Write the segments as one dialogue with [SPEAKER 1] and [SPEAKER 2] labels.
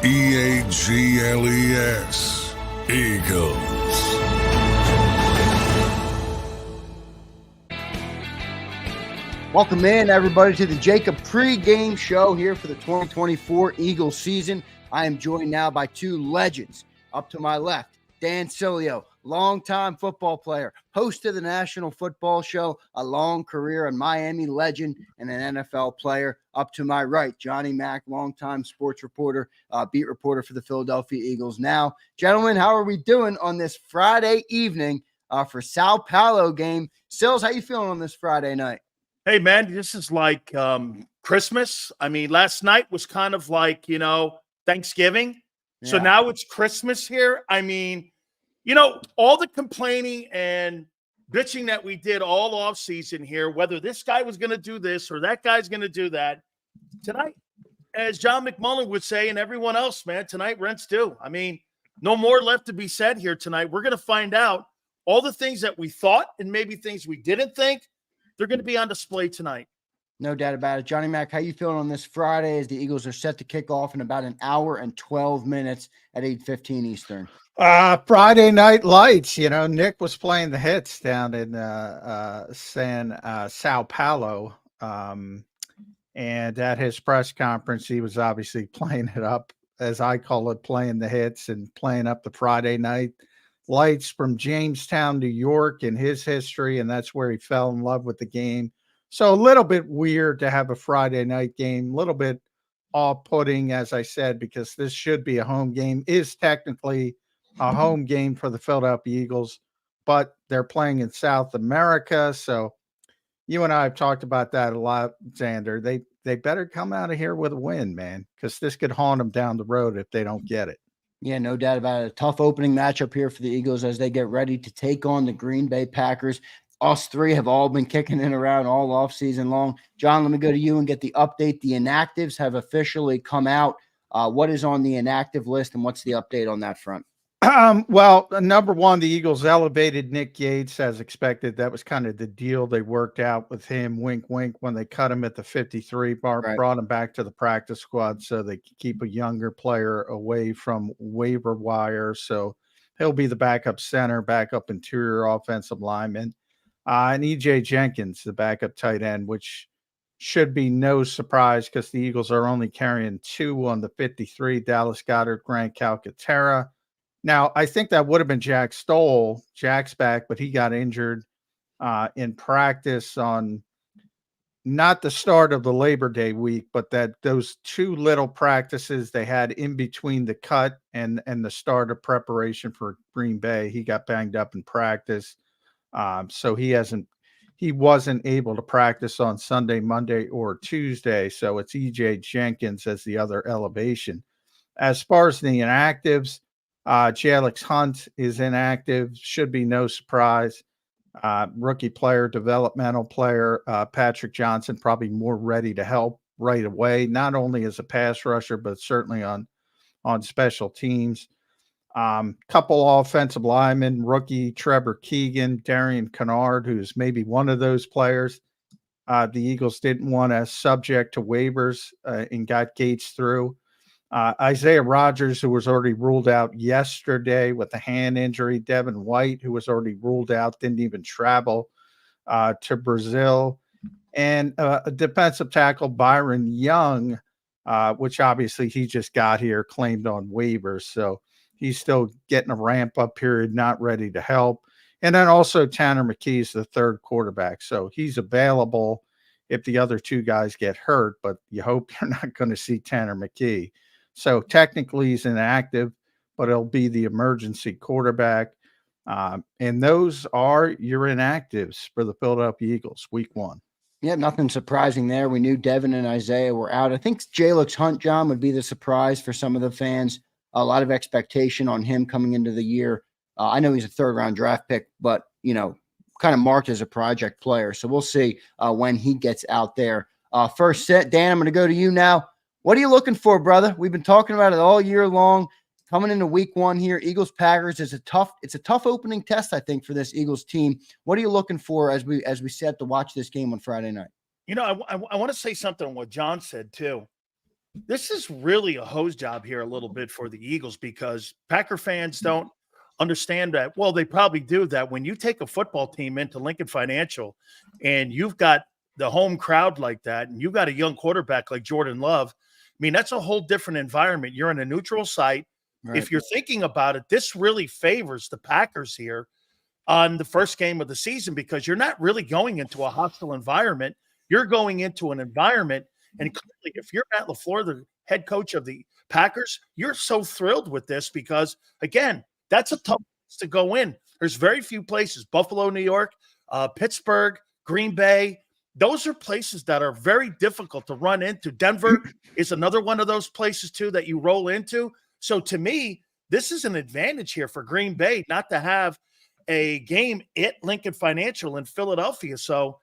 [SPEAKER 1] Eagles. Eagles.
[SPEAKER 2] Welcome in, everybody, to the JAKIB Pregame Show here for the 2024 Eagles season. I am joined now by two legends. Up to my left, Dan Sileo, longtime football player, host of the National Football Show, a long career in Miami legend, and an NFL player. Up to my right, Johnny Mack, longtime sports reporter, beat reporter for the Philadelphia Eagles. Now, gentlemen, how are we doing on this Friday evening for Sao Paulo game? Sills, how you feeling on this Friday night?
[SPEAKER 3] Hey, man, this is like Christmas. I mean, last night was kind of like, Thanksgiving. Yeah. So now it's Christmas here. I mean, all the complaining and bitching that we did all off season here, whether this guy was going to do this or that guy's going to do that, tonight, as John McMullen would say, and everyone else, man, tonight rent's due. I mean, no more left to be said here tonight. We're going to find out all the things that we thought and maybe things we didn't think. They're going to be on display tonight.
[SPEAKER 2] No doubt about it. Johnny Mack, how you feeling on this Friday as the Eagles are set to kick off in about an hour and 12 minutes at 8:15 Eastern?
[SPEAKER 4] Friday Night Lights. Nick was playing the hits down in Sao Paulo. And at his press conference, he was obviously playing it up, as I call it, playing the hits and playing up the Friday Night Lights from Jamestown, New York, and his history, and that's where he fell in love with the game. So a little bit weird to have a Friday night game, a little bit off-putting, as I said, because this should be a home game, is technically a home game for the Philadelphia Eagles, but they're playing in South America. So you and I have talked about that a lot, Zander. They better come out of here with a win, man, because this could haunt them down the road if they don't get it.
[SPEAKER 2] Yeah, no doubt about it. A tough opening matchup here for the Eagles as they get ready to take on the Green Bay Packers. Us three have all been kicking it around all off season long. John, let me go to you and get the update. The inactives have officially come out. What is on the inactive list and what's the update on that front?
[SPEAKER 4] Well, number one, the Eagles elevated Nick Yates as expected. That was kind of the deal they worked out with him, wink, wink, when they cut him at the 53 bar, right. Brought him back to the practice squad so they could keep a younger player away from waiver wire. So he'll be the backup center, backup interior offensive lineman. And E.J. Jenkins, the backup tight end, which should be no surprise because the Eagles are only carrying two on the 53, Dallas Goedert, Grant Calcaterra. Now, I think that would have been Jack Stoll. Jack's back, but he got injured in practice on not the start of the Labor Day week, but those two little practices they had in between the cut and the start of preparation for Green Bay. He got banged up in practice. So he wasn't able to practice on Sunday, Monday, or Tuesday. So it's E.J. Jenkins as the other elevation. As far as the inactives, Jalix Hunt is inactive, should be no surprise. Rookie player, developmental player, Patrick Johnson, probably more ready to help right away, not only as a pass rusher, but certainly on special teams. Couple offensive linemen, rookie Trevor Keegan, Darian Kennard, who's maybe one of those players. The Eagles didn't want to subject to waivers and got Gates through. Isaiah Rodgers, who was already ruled out yesterday with a hand injury. Devin White, who was already ruled out, didn't even travel to Brazil. And a defensive tackle, Byron Young, which obviously he just got here, claimed on waivers. So he's still getting a ramp-up period, not ready to help. And then also Tanner McKee's the third quarterback. So he's available if the other two guys get hurt, but you hope you're not going to see Tanner McKee. So technically he's inactive, but it'll be the emergency quarterback. And those are your inactives for the Philadelphia Eagles, week one.
[SPEAKER 2] Yeah, nothing surprising there. We knew Devin and Isaiah were out. I think Jalix Hunt, John, would be the surprise for some of the fans. A lot of expectation on him coming into the year. I know he's a third-round draft pick, but, kind of marked as a project player. So we'll see when he gets out there. First set, Dan, I'm going to go to you now. What are you looking for, brother? We've been talking about it all year long. Coming into week one here, Eagles-Packers is it's a tough opening test, I think, for this Eagles team. What are you looking for as we set to watch this game on Friday night?
[SPEAKER 3] I want to say something on what John said, too. This is really a hose job here a little bit for the Eagles because Packer fans don't understand that. Well, they probably do that when you take a football team into Lincoln Financial and you've got the home crowd like that and you've got a young quarterback like Jordan Love. I mean, that's a whole different environment. You're in a neutral site.
[SPEAKER 2] Right.
[SPEAKER 3] If you're thinking about it, this really favors the Packers here on the first game of the season because you're not really going into a hostile environment. You're going into an environment, and clearly, if you're Matt LaFleur, the head coach of the Packers, you're so thrilled with this because, again, that's a tough place to go in. There's very few places, Buffalo, New York, Pittsburgh, Green Bay. Those are places that are very difficult to run into. Denver is another one of those places, too, that you roll into. So, to me, this is an advantage here for Green Bay not to have a game at Lincoln Financial in Philadelphia. So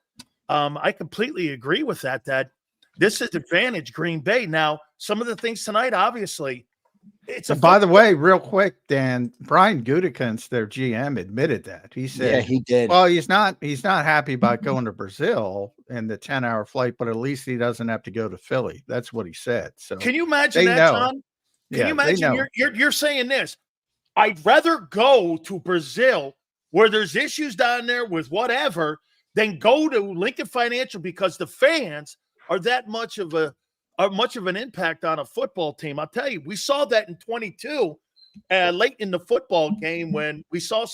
[SPEAKER 3] I completely agree with that this is advantage Green Bay. Now, some of the things tonight, obviously,
[SPEAKER 4] by the way, real quick, Dan, Brian Gutekunst, their GM, admitted that. He said,
[SPEAKER 2] yeah, he did.
[SPEAKER 4] Well, he's not happy about going to Brazil in the 10-hour flight, but at least he doesn't have to go to Philly. That's what he said. So
[SPEAKER 3] can you imagine that, John? Can you imagine you're saying this? I'd rather go to Brazil where there's issues down there with whatever than go to Lincoln Financial because the fans are that much of an impact on a football team. I'll tell you, we saw that in 22 late in the football game when we saw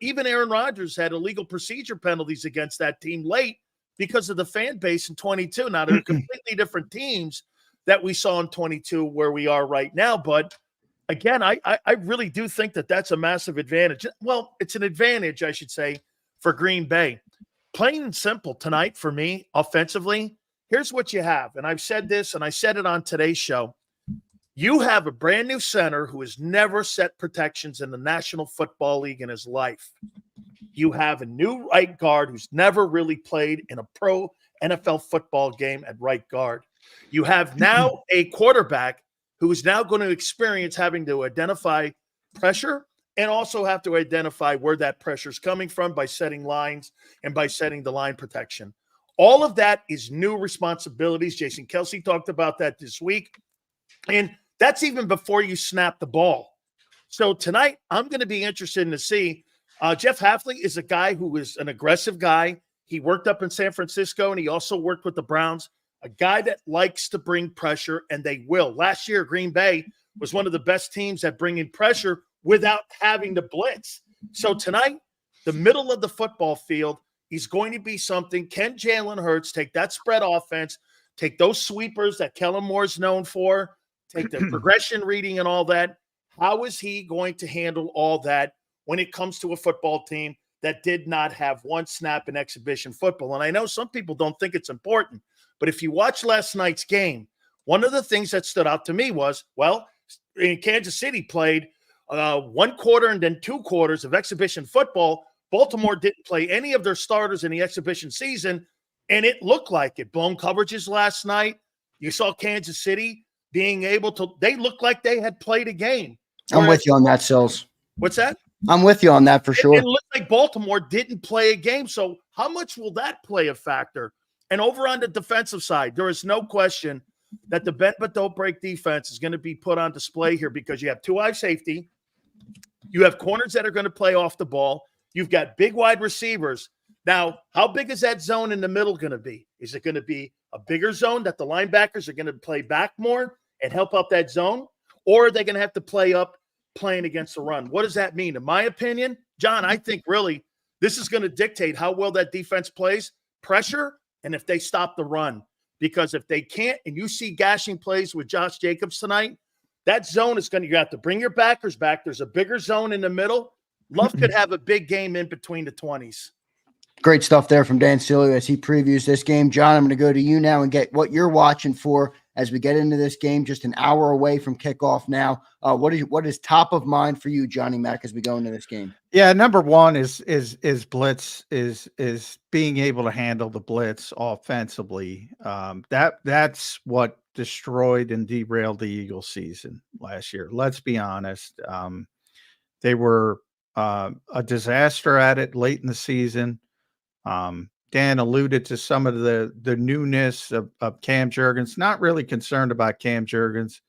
[SPEAKER 3] even Aaron Rodgers had illegal procedure penalties against that team late because of the fan base in 22. Now, they're completely different teams that we saw in 22 where we are right now, but again, I really do think that that's a massive advantage. Well, it's an advantage, I should say, for Green Bay. Plain and simple tonight for me, offensively, here's what you have. And I've said this, and I said it on today's show. You have a brand new center who has never set protections in the National Football League in his life. You have a new right guard who's never really played in a pro NFL football game at right guard. You have now a quarterback who is now going to experience having to identify pressure and also have to identify where that pressure is coming from by setting lines and by setting the line protection. All of that is new responsibilities. Jason Kelce talked about that this week. And that's even before you snap the ball. So tonight, I'm going to be interested in to see. Jeff Hafley is a guy who is an aggressive guy. He worked up in San Francisco, and he also worked with the Browns. A guy that likes to bring pressure, and they will. Last year, Green Bay was one of the best teams at bringing pressure without having to blitz. So tonight, the middle of the football field is going to be something. Can Jalen Hurts take that spread offense, take those sweepers that Kellen Moore's known for, take the progression reading and all that? How is he going to handle all that when it comes to a football team that did not have one snap in exhibition football? And I know some people don't think it's important, but if you watch last night's game, one of the things that stood out to me was, well, in Kansas City played 1 quarter and then 2 quarters of exhibition football. Baltimore didn't play any of their starters in the exhibition season, and it looked like it. Blown coverages last night. You saw Kansas City being able to – they looked like they had played a game.
[SPEAKER 2] I'm with you on that, Sills.
[SPEAKER 3] What's that?
[SPEAKER 2] I'm with you on that for sure.
[SPEAKER 3] It looked like Baltimore didn't play a game, so how much will that play a factor? And over on the defensive side, there is no question that the bend but don't break defense is going to be put on display here because you have 2 high safety. You have corners that are going to play off the ball. You've got big wide receivers. Now, how big is that zone in the middle going to be? Is it going to be a bigger zone that the linebackers are going to play back more and help out that zone? Or are they going to have to play up playing against the run? What does that mean? In my opinion, John, I think really this is going to dictate how well that defense plays, pressure, and if they stop the run. Because if they can't, and you see gashing plays with Josh Jacobs tonight, that zone is going to – you have to bring your backers back. There's a bigger zone in the middle. Love could have a big game in between the 20s.
[SPEAKER 2] Great stuff there from Dan Sileo as he previews this game. John, I'm going to go to you now and get what you're watching for as we get into this game, just an hour away from kickoff now. What is top of mind for you, Johnny Mac, as we go into this game?
[SPEAKER 4] Yeah, number one is blitz, is being able to handle the blitz offensively. That's what destroyed and derailed the Eagles season last year. Let's be honest. They were a disaster at it late in the season. Dan alluded to some of the newness of Cam Jurgens. Not really concerned about Cam Jurgens,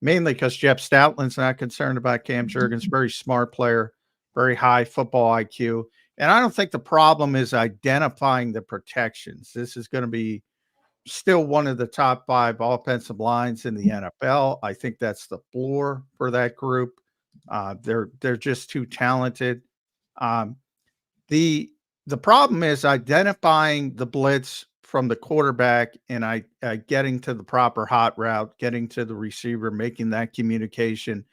[SPEAKER 4] mainly because Jeff Stoutland's not concerned about Cam Jurgens. Very smart player, very high football IQ. And I don't think the problem is identifying the protections. This is going to be still one of the top 5 offensive lines in the NFL. I think that's the floor for that group. They're just too talented. The problem is identifying the blitz from the quarterback and getting to the proper hot route, getting to the receiver, making that communication,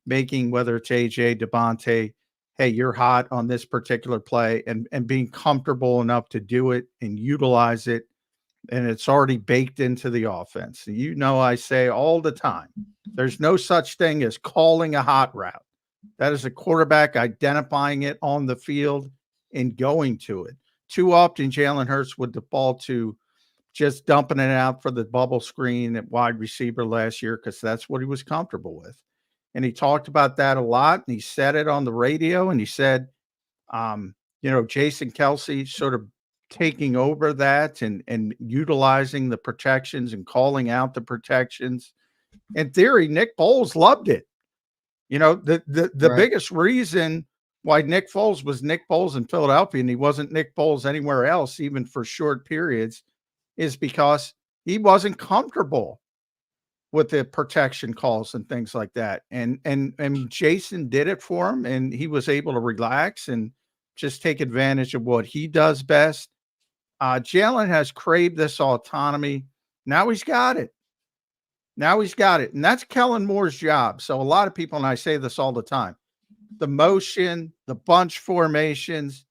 [SPEAKER 4] making whether it's AJ, Devontae, hey, you're hot on this particular play, and being comfortable enough to do it and utilize it. And it's already baked into the offense. You know, I say all the time, there's no such thing as calling a hot route. That is a quarterback identifying it on the field and going to it. Too often, Jalen Hurts would default to just dumping it out for the bubble screen at wide receiver last year because that's what he was comfortable with. And he talked about that a lot, and he said it on the radio, and he said, Jason Kelce sort of taking over that and utilizing the protections and calling out the protections. In theory, Nick Foles loved it. The right. biggest reason why Nick Foles was Nick Foles in Philadelphia and he wasn't Nick Foles anywhere else, even for short periods, is because he wasn't comfortable with the protection calls and things like that. And Jason did it for him, and he was able to relax and just take advantage of what he does best. Jalen has craved this autonomy. Now he's got it. And that's Kellen Moore's job. So a lot of people, and I say this all the time, the motion, the bunch formations,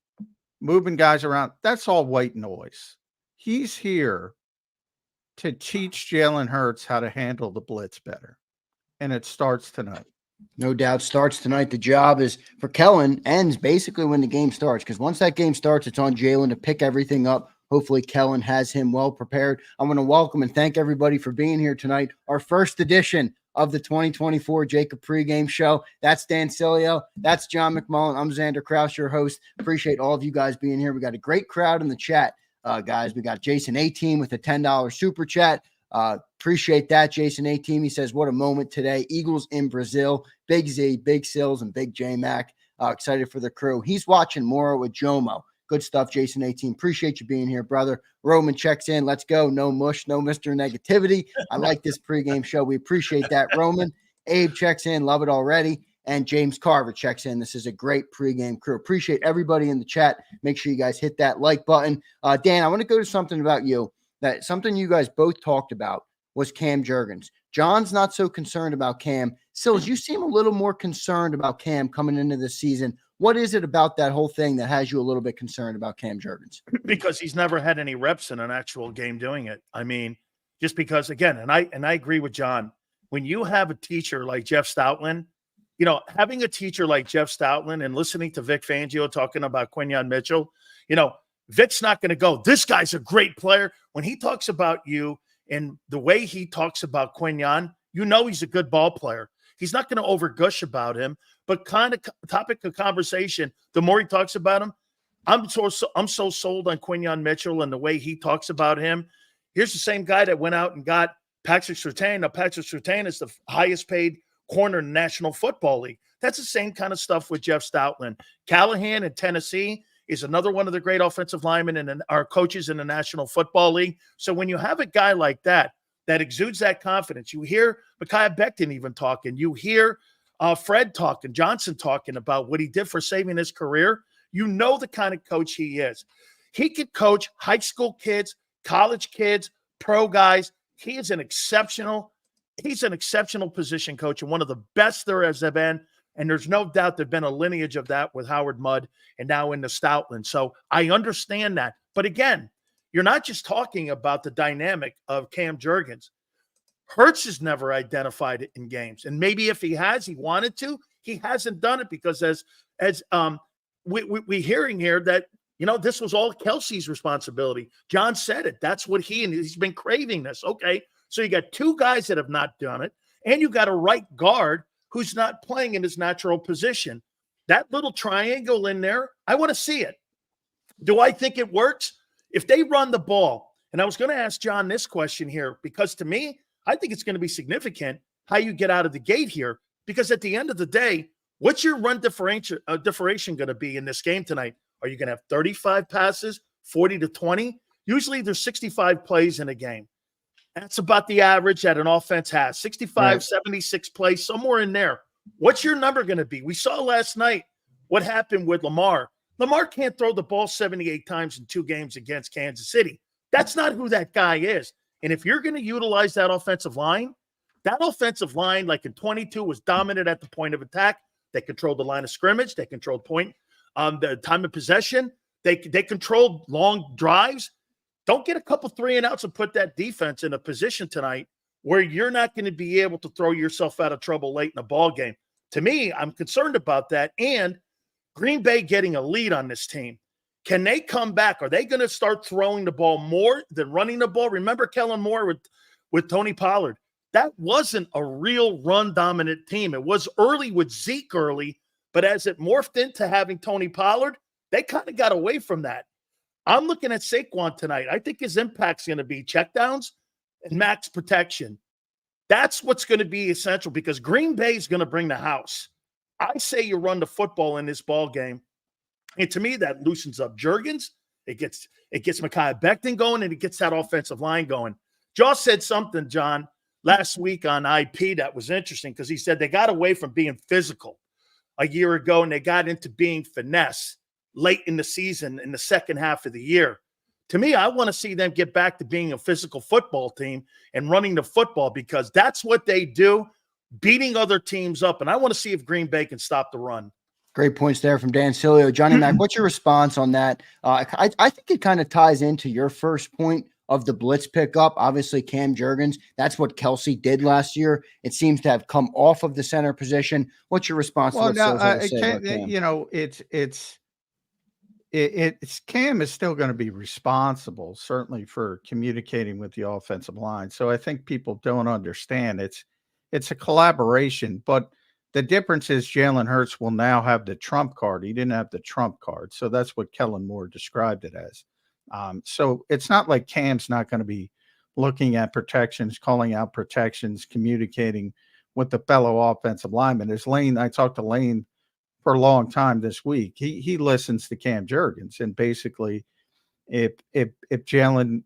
[SPEAKER 4] moving guys around, that's all white noise. He's here to teach Jalen Hurts how to handle the blitz better. And it starts tonight.
[SPEAKER 2] No doubt starts tonight. The job is for Kellen ends basically when the game starts, because once that game starts, it's on Jalen to pick everything up. Hopefully Kellen has him well prepared. I want to welcome and thank everybody for being here tonight. Our first edition of the 2024 JAKIB Pregame Show. That's Dan Sileo. That's John McMullen. I'm Zander Krause, your host. Appreciate all of you guys being here. We got a great crowd in the chat, guys. We got Jason A-Team with a $10 super chat. Appreciate that, Jason A-Team. He says, what a moment today. Eagles in Brazil. Big Z, Big Sills, and Big J-Mac. Excited for the crew. He's watching Mora with Jomo. Good stuff, Jason 18. Appreciate you being here, brother. Roman checks in. Let's go. No mush, no Mr. Negativity. I like this pregame show. We appreciate that, Roman. Abe checks in. Love it already. And James Carver checks in. This is a great pregame crew. Appreciate everybody in the chat. Make sure you guys hit that like button. Dan, I want to go to something about you. That something you guys both talked about was Cam Jurgens. John's not so concerned about Cam. Sills, you seem a little more concerned about Cam coming into this season. What is it about that whole thing that has you a little bit concerned about Cam Jurgens?
[SPEAKER 3] Because he's never had any reps in an actual game doing it. I mean, just because, again, and I agree with John, when you have a teacher like Jeff Stoutland, having a teacher like Jeff Stoutland and listening to Vic Fangio talking about Quinyon Mitchell, Vic's not going to go, this guy's a great player. When he talks about you and the way he talks about Quinyon, he's a good ball player. He's not going to overgush about him, but kind of topic of conversation, the more he talks about him, I'm so sold on Quinyon Mitchell and the way he talks about him. Here's the same guy that went out and got Patrick Surtain. Now, Patrick Surtain is the highest paid corner in the National Football League. That's the same kind of stuff with Jeff Stoutland. Callahan in Tennessee is another one of the great offensive linemen and our coaches in the National Football League. So when you have a guy like that exudes that confidence, you hear Micaiah Becton even talking, you hear Fred talking, Johnson talking about what he did for saving his career, the kind of coach he is. He could coach high school kids, college kids, pro guys. He's an exceptional position coach and one of the best there has been. And there's no doubt there's been a lineage of that with Howard Mudd and now in the Stoutland. So I understand that. But again, you're not just talking about the dynamic of Cam Jurgens. Hurts has never identified it in games. And maybe if he wanted to, he hasn't done it because as we hearing here that, this was all Kelsey's responsibility. John said it. That's what he's been craving this. Okay. So you got two guys that have not done it, and you got a right guard who's not playing in his natural position. That little triangle in there, I want to see it. Do I think it works? If they run the ball, and I was going to ask John this question here, because to me, I think it's going to be significant how you get out of the gate here, because at the end of the day, what's your run differentiation going to be in this game tonight? Are you going to have 35 passes, 40 to 20? Usually there's 65 plays in a game. That's about the average that an offense has. 65, right. 76 plays, somewhere in there. What's your number going to be? We saw last night what happened with Lamar. Lamar can't throw the ball 78 times in 2 games against Kansas City. That's not who that guy is. And if you're going to utilize that offensive line, like in 22, was dominant at the point of attack. They controlled the line of scrimmage. They controlled the time of possession. They controlled long drives. Don't get a couple 3-and-outs and put that defense in a position tonight where you're not going to be able to throw yourself out of trouble late in the ball game. To me, I'm concerned about that. And Green Bay getting a lead on this team. Can they come back? Are they going to start throwing the ball more than running the ball? Remember Kellen Moore with Tony Pollard? That wasn't a real run-dominant team. It was early with Zeke early, but as it morphed into having Tony Pollard, they kind of got away from that. I'm looking at Saquon tonight. I think his impact's going to be checkdowns and max protection. That's what's going to be essential because Green Bay is going to bring the house. I say you run the football in this ball game, and to me that loosens up Juergens. It gets Mekhi Becton going, and it gets that offensive line going. Josh said something, John, last week on IP that was interesting because he said they got away from being physical a year ago, and they got into being finesse late in the season in the second half of the year. To me, I want to see them get back to being a physical football team and running the football because that's what they do, beating other teams up. And I want to see if Green Bay can stop the run.
[SPEAKER 2] Great points there from Dan Sileo. Johnny Mac, what's your response on that? I think it kind of ties into your first point of the blitz pickup. Obviously, Cam Juergens, that's what Kelsey did last year. It seems to have come off of the center position. What's your response to what Sileo said about Cam?
[SPEAKER 4] You know, it's Cam is still going to be responsible, certainly for communicating with the offensive line. So I think people don't understand it's a collaboration, but the difference is Jalen Hurts will now have the trump card. He didn't have the trump card. So that's what Kellen Moore described it as. So it's not like Cam's not going to be looking at protections, calling out protections, communicating with the fellow offensive lineman. There's Lane. I talked to Lane for a long time this week. He listens to Cam Juergens, and basically, if Jalen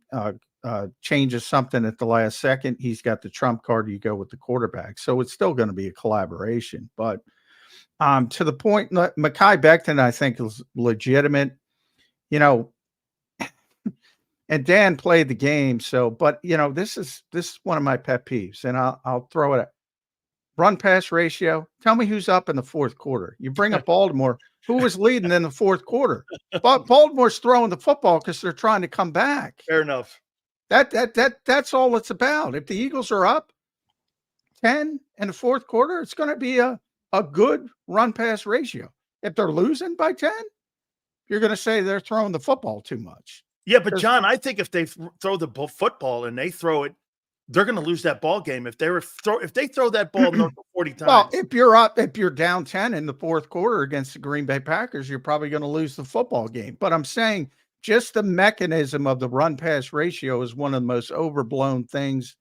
[SPEAKER 4] changes something at the last second, he's got the trump card. You go with the quarterback. So it's still going to be a collaboration. But to the point, Mekhi Becton, I think, is legitimate. You know, and Dan played the game. So, but you know, this is one of my pet peeves, and I'll throw it at run pass ratio. Tell me who's up in the fourth quarter. You bring up Baltimore. Who was leading in the fourth quarter? But Baltimore's throwing the football because they're trying to come back.
[SPEAKER 3] Fair enough.
[SPEAKER 4] That's all it's about. If the Eagles are up 10 in the fourth quarter, it's going to be a good run pass ratio. If they're losing by 10, you're going to say they're throwing the football too much.
[SPEAKER 3] Yeah, but John, I think if they throw the football and they throw it, they're going to lose that ball game if they throw that ball 40 times.
[SPEAKER 4] Well, if you're down 10 in the fourth quarter against the Green Bay Packers, you're probably going to lose the football game. But I'm saying just the mechanism of the run pass ratio is one of the most overblown things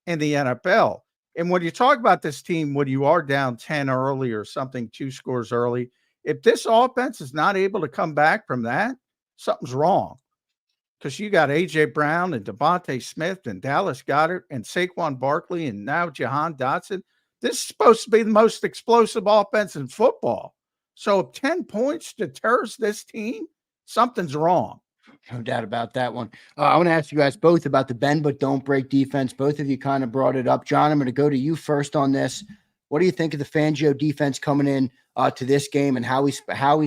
[SPEAKER 4] in the NFL. And when you talk about this team, when you are down 10 early or something, 2 scores early, if this offense is not able to come back from that, something's wrong. Because you got A.J. Brown and Devontae Smith and Dallas Goedert and Saquon Barkley and now Jahan Dotson. This is supposed to be the most explosive offense in football. So if 10 points deters this team, something's wrong.
[SPEAKER 2] No doubt about that one. I want to ask you guys both about the bend but don't break defense. Both of you kind of brought it up. John, I'm going to go to you first on this. What do you think of the Fangio defense coming in to this game and how he's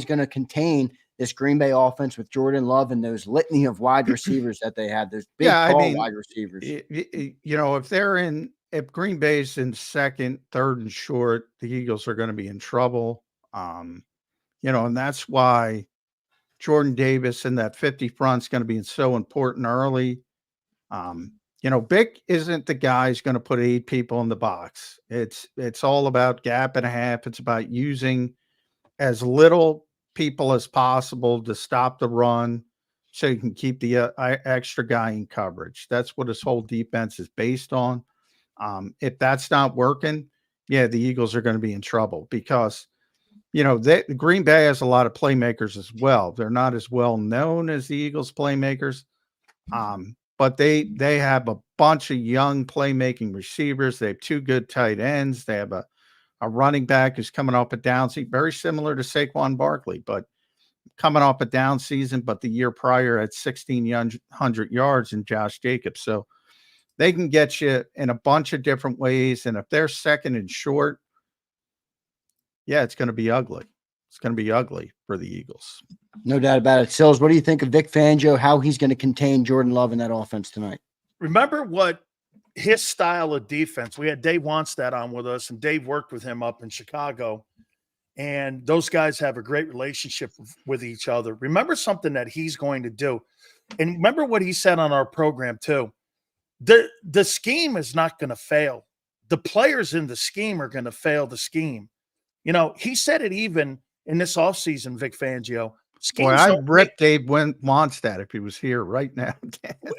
[SPEAKER 2] going to contain this Green Bay offense with Jordan Love and those litany of wide receivers that they had, those big, wide receivers?
[SPEAKER 4] You know, if Green Bay's in second, third, and short, the Eagles are going to be in trouble. You know, and that's why Jordan Davis and that 50 front is going to be so important early. You know, Bick isn't the guy who's going to put 8 people in the box. It's all about gap and a half. It's about using as little people as possible to stop the run so you can keep the extra guy in coverage. That's what his whole defense is based on. If that's not working, yeah, the Eagles are going to be in trouble because, Green Bay has a lot of playmakers as well. They're not as well known as the Eagles playmakers, but they have a bunch of young playmaking receivers. They have 2 good tight ends. They have a running back who's coming off a down season, very similar to Saquon Barkley, but coming off a down season, but the year prior at 1,600 yards in Josh Jacobs. So they can get you in a bunch of different ways. And if they're second and short, yeah, it's going to be ugly. It's going to be ugly for the Eagles.
[SPEAKER 2] No doubt about it. Sills, what do you think of Vic Fangio, how he's going to contain Jordan Love in that offense tonight?
[SPEAKER 3] Remember what his style of defense, we had Dave Wannstedt on with us, and Dave worked with him up in Chicago, and those guys have a great relationship with each other. Remember something that he's going to do, and remember what he said on our program too. The scheme is not going to fail. The players in the scheme are going to fail the scheme. He said it even in this offseason, Vic Fangio.
[SPEAKER 4] Boy, I'd rip Dave Wannstedt if he was here right now.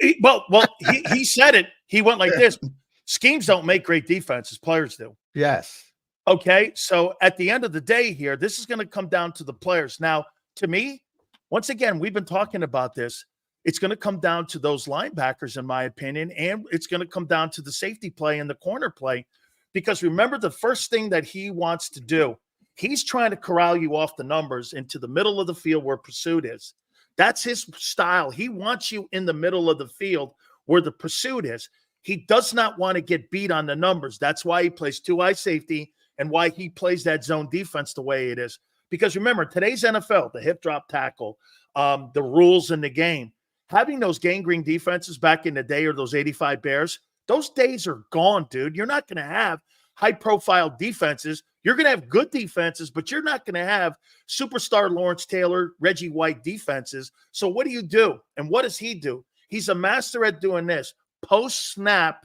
[SPEAKER 3] He said it. He went like this. Schemes don't make great defenses. Players do.
[SPEAKER 4] Yes.
[SPEAKER 3] Okay. So at the end of the day here, this is going to come down to the players. Now, to me, once again, we've been talking about this. It's going to come down to those linebackers, in my opinion, and it's going to come down to the safety play and the corner play. Because remember, the first thing that he wants to do, he's trying to corral you off the numbers into the middle of the field where pursuit is. That's his style. He wants you in the middle of the field where the pursuit is. He does not want to get beat on the numbers. That's why he plays 2-eye safety and why he plays that zone defense the way it is. Because remember, today's NFL, the hip drop tackle, the rules in the game, having those gangrene defenses back in the day, or those 85 Bears, those days are gone, dude. You're not going to have high-profile defenses. You're going to have good defenses, but you're not going to have superstar Lawrence Taylor, Reggie White defenses. So what do you do? And what does he do? He's a master at doing this. Post-snap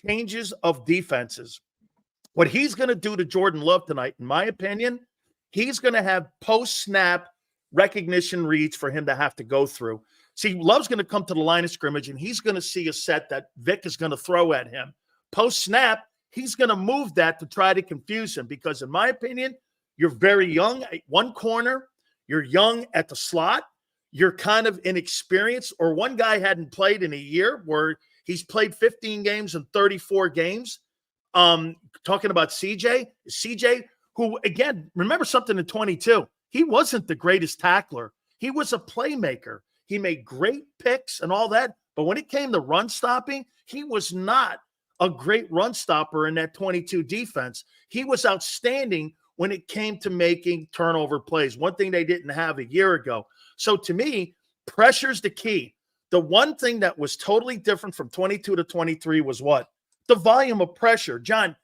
[SPEAKER 3] changes of defenses. What he's going to do to Jordan Love tonight, in my opinion, he's going to have post-snap recognition reads for him to have to go through. See, Love's going to come to the line of scrimmage, and he's going to see a set that Vic is going to throw at him. Post-snap, he's going to move that to try to confuse him because, in my opinion, you're very young at one corner. You're young at the slot. You're kind of inexperienced, or one guy hadn't played in a year where he's played 15 games and 34 games. Talking about CJ, who, again, remember something in 22. He wasn't the greatest tackler. He was a playmaker. He made great picks and all that. But when it came to run stopping, he was not a great run stopper in that 22 defense. He was outstanding when it came to making turnover plays, one thing they didn't have a year ago. So to me, pressure's the key. The one thing that was totally different from 22 to 23 was what? The volume of pressure. John,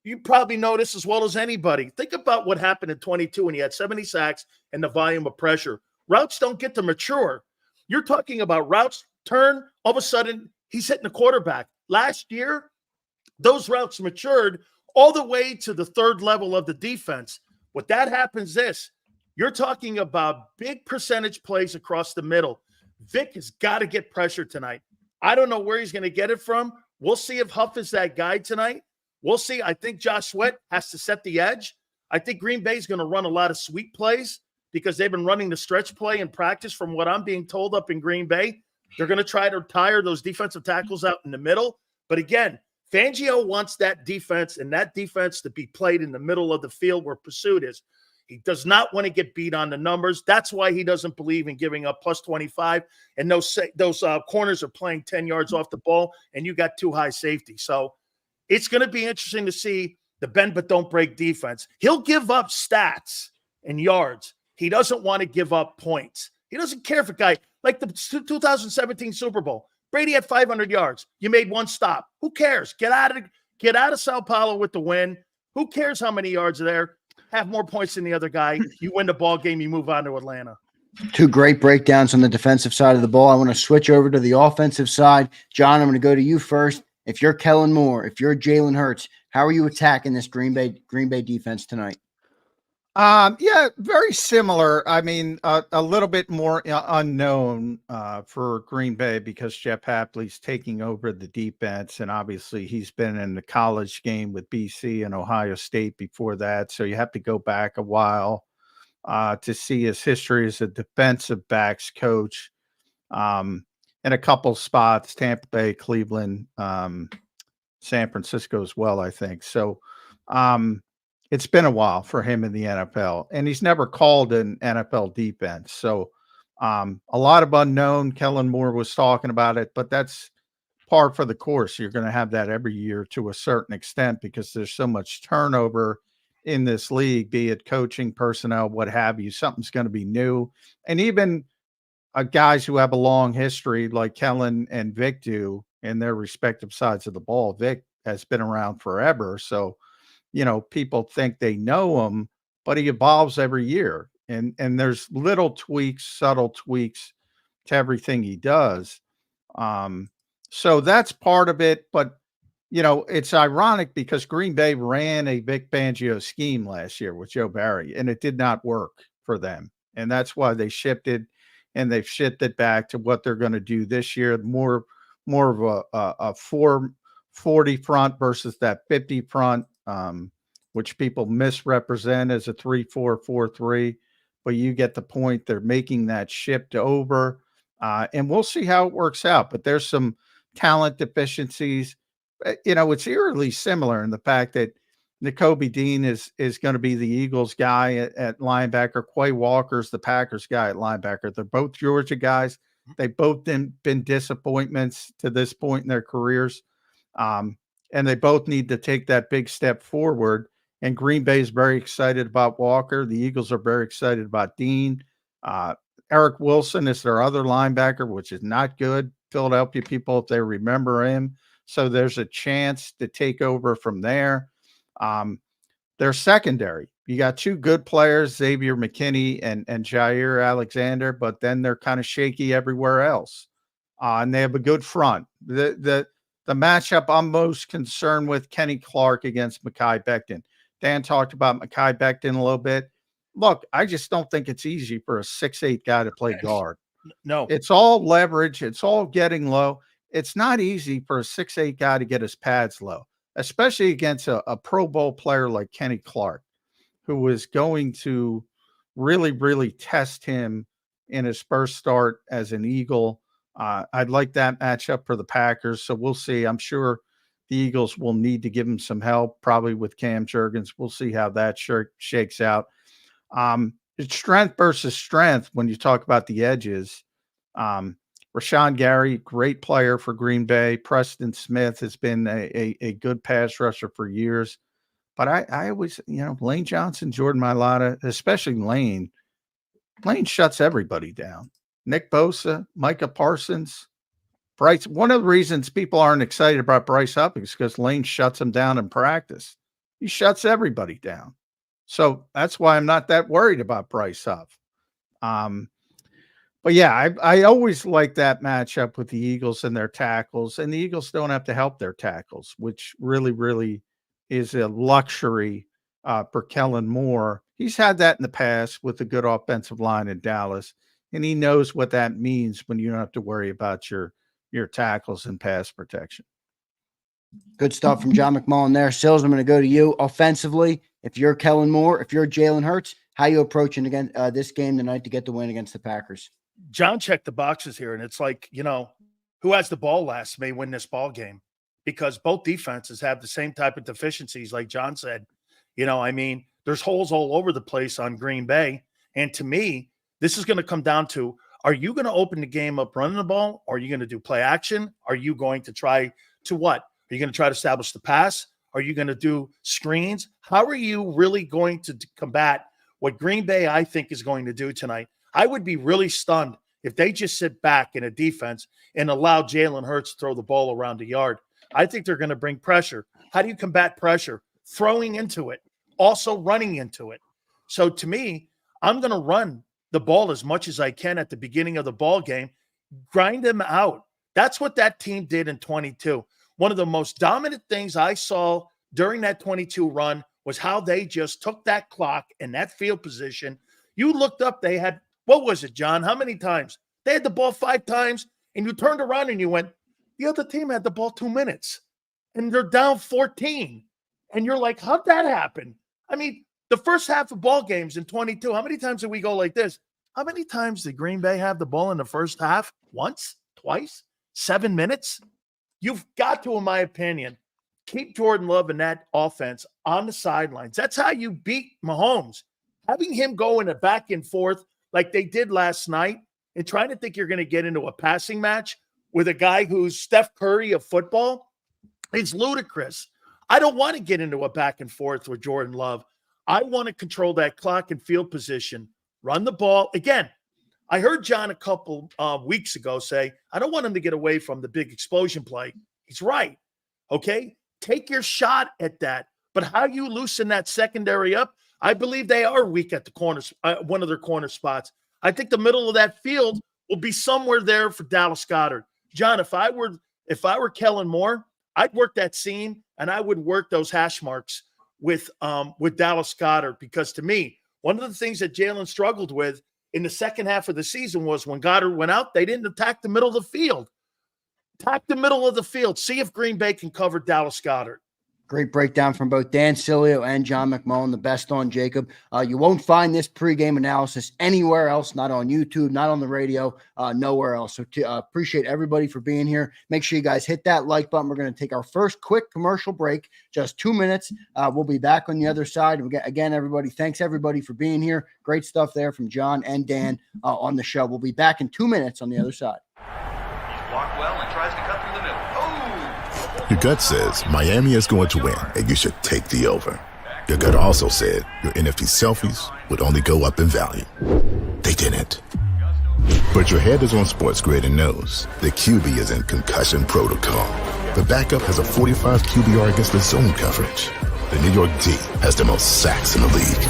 [SPEAKER 3] you probably know this as well as anybody. Think about what happened in 22 when he had 70 sacks and the volume of pressure. Routes don't get to mature. You're talking about routes turn, all of a sudden he's hitting the quarterback. Last year, those routes matured all the way to the third level of the defense. What that happens is you're talking about big percentage plays across the middle. Vic has got to get pressure tonight. I don't know where he's going to get it from. We'll see if Huff is that guy tonight. We'll see. I think Josh Sweat has to set the edge. I think Green Bay is going to run a lot of sweep plays because they've been running the stretch play in practice from what I'm being told up in Green Bay. They're going to try to tire those defensive tackles out in the middle. But again, Fangio wants that defense and that defense to be played in the middle of the field where pursuit is. He does not want to get beat on the numbers. That's why he doesn't believe in giving up plus 25. And those corners are playing 10 yards off the ball, and you got 2 high safety. So it's going to be interesting to see the bend but don't break defense. He'll give up stats and yards. He doesn't want to give up points. He doesn't care if a guy like the 2017 Super Bowl. Brady had 500 yards. You made one stop. Who cares? Get out of Sao Paulo with the win. Who cares how many yards are there? Have more points than the other guy. You win the ball game. You move on to Atlanta.
[SPEAKER 2] 2 great breakdowns on the defensive side of the ball. I want to switch over to the offensive side. John, I'm going to go to you first. If you're Kellen Moore, if you're Jalen Hurts, how are you attacking this Green Bay defense tonight?
[SPEAKER 4] Yeah, very similar. I mean, a little bit more unknown for Green Bay because Jeff Hapley's taking over the defense, and obviously he's been in the college game with BC and Ohio State before that. So you have to go back a while to see his history as a defensive backs coach in a couple spots: Tampa Bay, Cleveland, San Francisco as well, I think. So. It's been a while for him in the NFL, and he's never called an NFL defense. So, a lot of unknown. Kellen Moore was talking about it, but that's par for the course. You're going to have that every year to a certain extent because there's so much turnover in this league, be it coaching, personnel, what have you. Something's going to be new. And even guys who have a long history like Kellen and Vic do in their respective sides of the ball. Vic has been around forever. So, people think they know him, but he evolves every year. And there's little tweaks, subtle tweaks to everything he does. So that's part of it. But, it's ironic because Green Bay ran a Vic Fangio scheme last year with Joe Barry, and it did not work for them. And that's why they shifted, and they've shifted back to what they're going to do this year. More of a 440 front versus that 50 front. Which people misrepresent as a 3-4-4-3, but you get the point. They're making that shift over, and we'll see how it works out. But there's some talent deficiencies. It's eerily similar in the fact that Nakobe Dean is going to be the Eagles guy at linebacker. Quay Walker's the Packers guy at linebacker. They're both Georgia guys. They've both been disappointments to this point in their careers. And they both need to take that big step forward. And Green Bay is very excited about Walker. The Eagles are very excited about Dean. Eric Wilson is their other linebacker, which is not good. Philadelphia people, if they remember him. So there's a chance to take over from there. Their secondary. You got two good players, Xavier McKinney and Jair Alexander, but then they're kind of shaky everywhere else. And they have a good front. The matchup I'm most concerned with, Kenny Clark against Mekhi Becton. Dan talked about Mekhi Becton a little bit. Look, I just don't think it's easy for a 6'8" guy to play guard.
[SPEAKER 3] No.
[SPEAKER 4] It's all leverage. It's all getting low. It's not easy for a 6'8" guy to get his pads low, especially against a Pro Bowl player like Kenny Clark, who is going to really, really test him in his first start as an Eagle. I'd like that matchup for the Packers. So we'll see. I'm sure the Eagles will need to give him some help, probably with Cam Jurgens. We'll see how that shakes out. It's strength versus strength when you talk about the edges. Rashawn Gary, great player for Green Bay. Preston Smith has been a good pass rusher for years. But I always, Lane Johnson, Jordan Mailata, especially Lane shuts everybody down. Nick Bosa, Micah Parsons, Bryce. One of the reasons people aren't excited about Bryce Huff is because Lane shuts him down in practice. He shuts everybody down. So that's why I'm not that worried about Bryce Huff. But yeah, I always like that matchup with the Eagles and their tackles. And the Eagles don't have to help their tackles, which really, really is a luxury for Kellen Moore. He's had that in the past with a good offensive line in Dallas. And he knows what that means when you don't have to worry about your tackles and pass protection.
[SPEAKER 2] Good stuff from John McMullen there. Sills, I'm going to go to you. Offensively, if you're Kellen Moore, if you're Jalen Hurts, how are you approaching again this game tonight to get the win against the Packers?
[SPEAKER 3] John checked the boxes here, and it's like, who has the ball last may win this ball game, because both defenses have the same type of deficiencies, like John said. There's holes all over the place on Green Bay. And to me, this is going to come down to, are you going to open the game up running the ball? Or are you going to do play action? Are you going to try to what? Are you going to try to establish the pass? Are you going to do screens? How are you really going to combat what Green Bay, I think, is going to do tonight? I would be really stunned if they just sit back in a defense and allow Jalen Hurts to throw the ball around the yard. I think they're going to bring pressure. How do you combat pressure? Throwing into it, also running into it. So to me, I'm going to run the ball as much as I can at the beginning of the ball game, grind them out. That's what that team did in 22. One of the most dominant things I saw during that 22 run was how they just took that clock and that field position. You looked up, they had, what was it, John? How many times? They had the ball 5 times, and you turned around and you went, the other team had the ball 2 minutes, and they're down 14. And you're like, how'd that happen? I mean, the first half of ball games in 22, how many times did we go like this? How many times did Green Bay have the ball in the first half? Once? Twice? 7 minutes? You've got to, in my opinion, keep Jordan Love and that offense on the sidelines. That's how you beat Mahomes. Having him go in a back and forth like they did last night and trying to think you're going to get into a passing match with a guy who's Steph Curry of football, it's ludicrous. I don't want to get into a back and forth with Jordan Love. I want to control that clock and field position, run the ball. Again, I heard John a couple weeks ago say, I don't want him to get away from the big explosion play. He's right. Okay? Take your shot at that. But how you loosen that secondary up, I believe they are weak at the corners, one of their corner spots. I think the middle of that field will be somewhere there for Dallas Goedert. John, if I were Kellen Moore, I'd work that seam and I would work those hash marks with Dallas Goedert, because to me, one of the things that Jalen struggled with in the second half of the season was when Goedert went out, they didn't attack the middle of the field. Attack the middle of the field. See if Green Bay can cover Dallas Goedert.
[SPEAKER 2] Great breakdown from both Dan Sileo and John McMullen, the best on JAKIB. You won't find this pregame analysis anywhere else, not on YouTube, not on the radio, nowhere else. So appreciate everybody for being here. Make sure you guys hit that like button. We're going to take our first quick commercial break, just 2 minutes. We'll be back on the other side. Again, everybody, thanks everybody for being here. Great stuff there from John and Dan on the show. We'll be back in 2 minutes on the other side.
[SPEAKER 5] Blocked well and tries to cut through the middle.
[SPEAKER 1] Your gut says Miami is going to win, and you should take the over. Your gut also said your NFT selfies would only go up in value. They didn't. But your head is on Sports Grid and knows the QB is in concussion protocol. The backup has a 45 QBR against the zone coverage. The New York D has the most sacks in the league.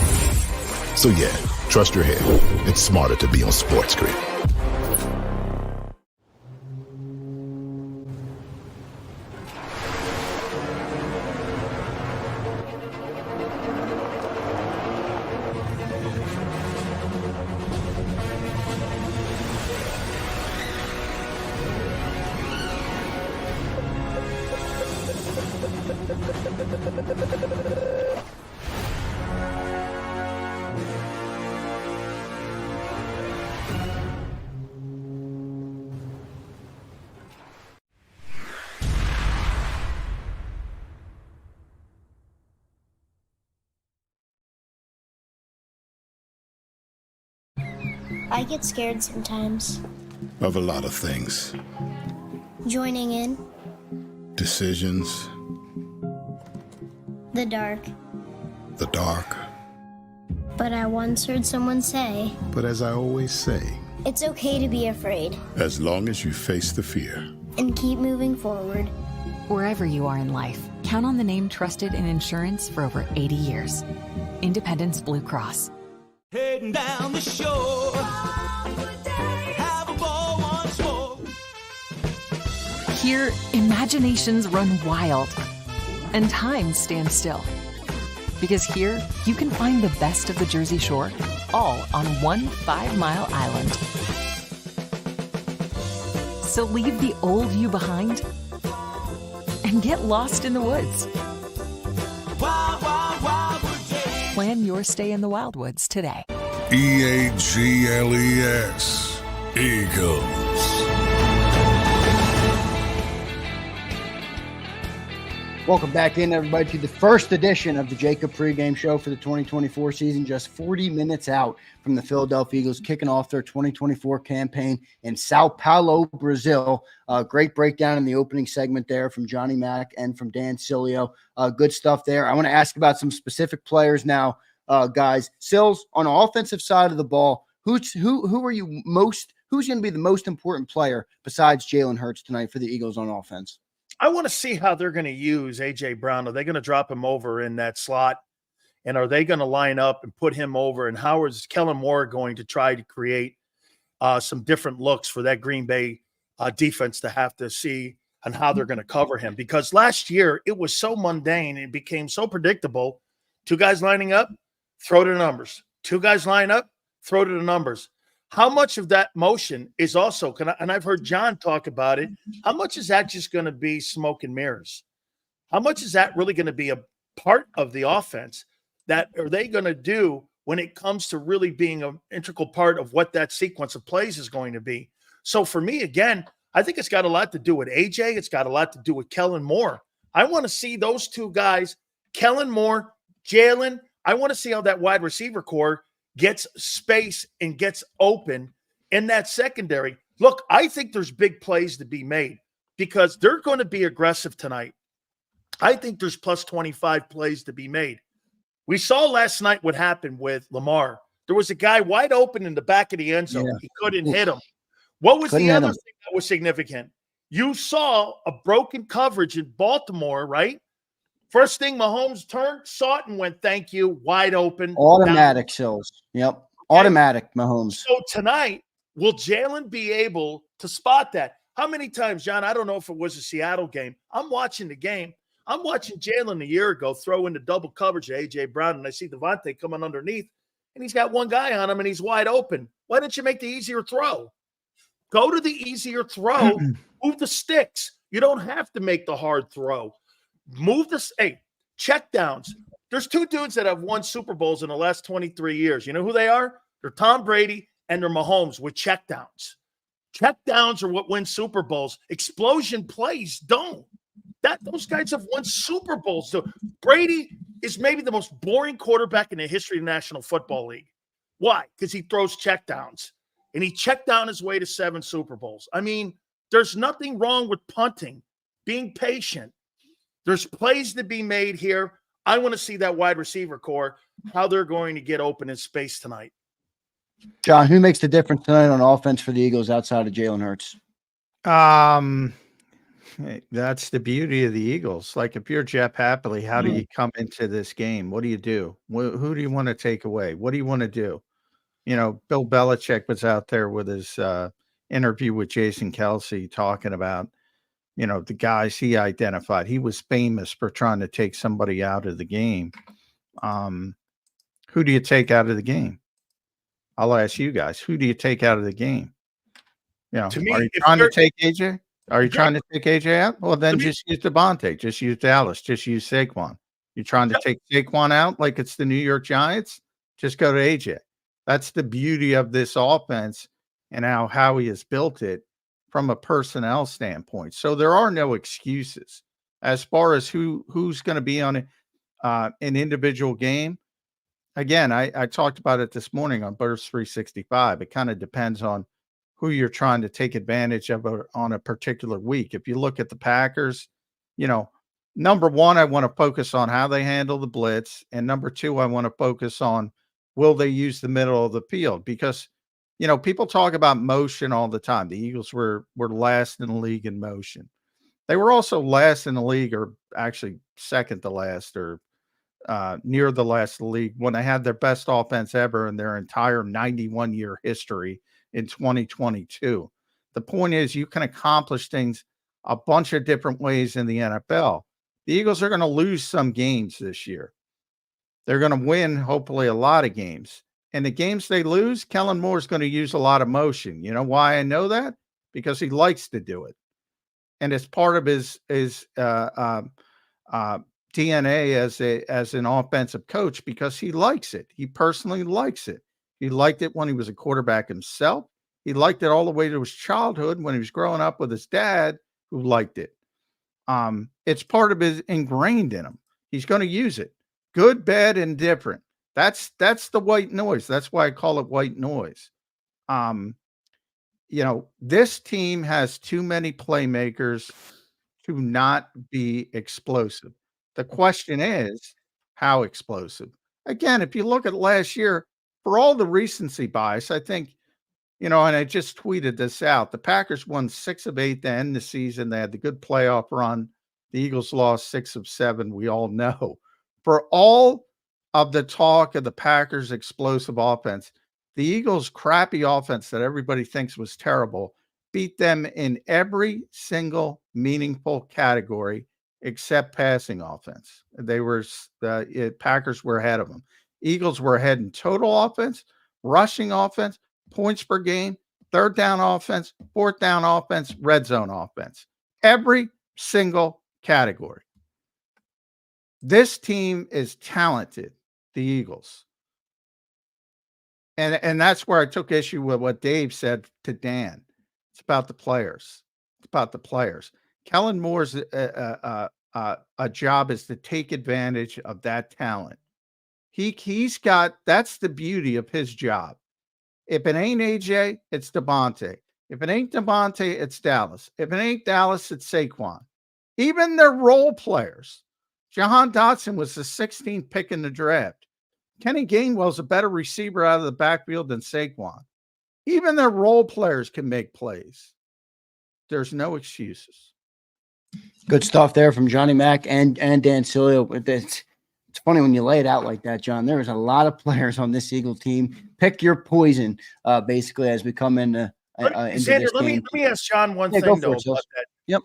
[SPEAKER 1] So yeah, trust your head. It's smarter to be on Sports Grid.
[SPEAKER 6] I get scared sometimes.
[SPEAKER 1] Of a lot of things.
[SPEAKER 6] Joining in.
[SPEAKER 1] Decisions.
[SPEAKER 6] The dark.
[SPEAKER 1] The dark.
[SPEAKER 6] But I once heard someone say,
[SPEAKER 1] But as I always say,
[SPEAKER 6] it's okay to be afraid.
[SPEAKER 1] as long as you face the fear.
[SPEAKER 6] And keep moving forward.
[SPEAKER 7] Wherever you are in life, count on the name trusted in insurance for over 80 years. Independence Blue Cross.
[SPEAKER 8] Heading down the shore. Have a ball once more.
[SPEAKER 7] Here, imaginations run wild and time stands still. Because here, you can find the best of the Jersey Shore, all on one 5-mile island. So leave the old you behind and get lost in the woods.
[SPEAKER 8] Wild, wild, wildwood day.
[SPEAKER 7] Plan your stay in the Wildwoods today.
[SPEAKER 1] EAGLES. Eagles.
[SPEAKER 2] Welcome back in, everybody, to the first edition of the JAKIB Pregame Show for the 2024 season. Just 40 minutes out from the Philadelphia Eagles kicking off their 2024 campaign in Sao Paulo, Brazil. Great breakdown in the opening segment there from Johnny Mack and from Dan Sileo. Good stuff there. I want to ask about some specific players now, guys. Sills, on the offensive side of the ball, who are you most? Who's going to be the most important player besides Jalen Hurts tonight for the Eagles on offense?
[SPEAKER 3] I want to see how they're going to use A.J. Brown. Are they going to drop him over in that slot? And are they going to line up and put him over? And how is Kellen Moore going to try to create some different looks for that Green Bay defense to have to see on how they're going to cover him? Because last year it was so mundane. It became so predictable Two guys lining up, throw to the numbers. Two guys line up, throw to the numbers. How much of that motion is also, and I've heard John talk about it, how much is that just going to be smoke and mirrors? How much is that really going to be a part of the offense that are they going to do when it comes to really being an integral part of what that sequence of plays is going to be? So for me, again, I think it's got a lot to do with AJ. It's got a lot to do with Kellen Moore. I want to see those two guys, Kellen Moore, Jalen. I want to see how that wide receiver core gets space and gets open in that secondary. Look, I think there's big plays to be made because they're going to be aggressive tonight. I think there's plus 25 plays to be made. We saw last night what happened with Lamar. There was a guy wide open in the back of the end zone. Yeah. He couldn't hit him. What was the other thing that was significant? You saw a broken coverage in Baltimore, right? First thing, Mahomes turned, saw it, and went, thank you, wide open.
[SPEAKER 2] Automatic Sills. Yep. Automatic Mahomes.
[SPEAKER 3] So tonight, will Jalen be able to spot that? How many times, John, I don't know if it was a Seattle game. I'm watching the game. I'm watching Jalen a year ago throw into double coverage to A.J. Brown, and I see Devontae coming underneath, and he's got one guy on him, and he's wide open. Why didn't you make the easier throw? Go to the easier throw. Move the sticks. You don't have to make the hard throw. Move this. Hey, check downs. There's two dudes that have won Super Bowls in the last 23 years. You know who they are? They're Tom Brady and they're Mahomes with check downs. Check downs are what win Super Bowls. Explosion plays don't. Those guys have won Super Bowls. So Brady is maybe the most boring quarterback in the history of the National Football League. Why? Because he throws check downs. And he checked down his way to 7 Super Bowls. I mean, there's nothing wrong with punting, being patient. There's plays to be made here. I want to see that wide receiver core, how they're going to get open in space tonight.
[SPEAKER 2] John, who makes the difference tonight on offense for the Eagles outside of Jalen Hurts?
[SPEAKER 4] That's the beauty of the Eagles. Like if you're Jeff Happily, how do you come into this game? What do you do? Who do you want to take away? What do you want to do? You know, Bill Belichick was out there with his interview with Jason Kelsey talking about, you know, the guys he identified. He was famous for trying to take somebody out of the game. Who do you take out of the game? I'll ask you guys. Who do you take out of the game? You know,
[SPEAKER 3] to me,
[SPEAKER 4] are you trying to take AJ? Are you trying to take AJ out? Well, then just use Devontae. Just use Dallas. Just use Saquon. You're trying to take Saquon out like it's the New York Giants? Just go to AJ. That's the beauty of this offense and how Howie has built it from a personnel standpoint. So there are no excuses as far as who's going to be on an individual game. Again, I talked about it this morning on Burst 365. It kind of depends on who you're trying to take advantage of on a particular week. If you look at the Packers, you know, number one, I want to focus on how they handle the blitz. And number two, I want to focus on will they use the middle of the field? Because, you know, people talk about motion all the time. The Eagles were last in the league in motion. They were also last in the league, or actually second to last, or near the last of the league when they had their best offense ever in their entire 91-year history in 2022. The point is you can accomplish things a bunch of different ways in the NFL. The Eagles are going to lose some games this year. They're going to win, hopefully, a lot of games. And the games they lose, Kellen Moore is going to use a lot of motion. You know why I know that? Because he likes to do it. And it's part of his DNA as an offensive coach because he likes it. He personally likes it. He liked it when he was a quarterback himself. He liked it all the way to his childhood when he was growing up with his dad, who liked it. It's part of his ingrained in him. He's going to use it. Good, bad, and different. That's the white noise. That's why I call it white noise. You know, this team has too many playmakers to not be explosive. The question is, how explosive? Again, if you look at last year, for all the recency bias, I think, you know, and I just tweeted this out, the Packers won 6 of 8 to end the season. They had the good playoff run. The Eagles lost 6 of 7. We all know. For all of the talk of the Packers' explosive offense, the Eagles' crappy offense that everybody thinks was terrible beat them in every single meaningful category except passing offense. Packers were ahead of them. Eagles were ahead in total offense, rushing offense, points per game, third down offense, fourth down offense, red zone offense. Every single category. This team is talented, the Eagles. And that's where I took issue with what Dave said to Dan. It's about the players. It's about the players. Kellen Moore's a job is to take advantage of that talent. That's the beauty of his job. If it ain't AJ, it's Devontae. If it ain't Devontae, it's Dallas. If it ain't Dallas, it's Saquon. Even their role players. Jahan Dotson was the 16th pick in the draft. Kenny Gainwell's a better receiver out of the backfield than Saquon. Even their role players can make plays. There's no excuses.
[SPEAKER 2] Good stuff there from Johnny Mack and Dan Sileo. It's funny when you lay it out like that, John. There's a lot of players on this Eagle team. Pick your poison, basically, as we come into
[SPEAKER 3] Zander, let me ask John one thing, though, about that.
[SPEAKER 2] Yep.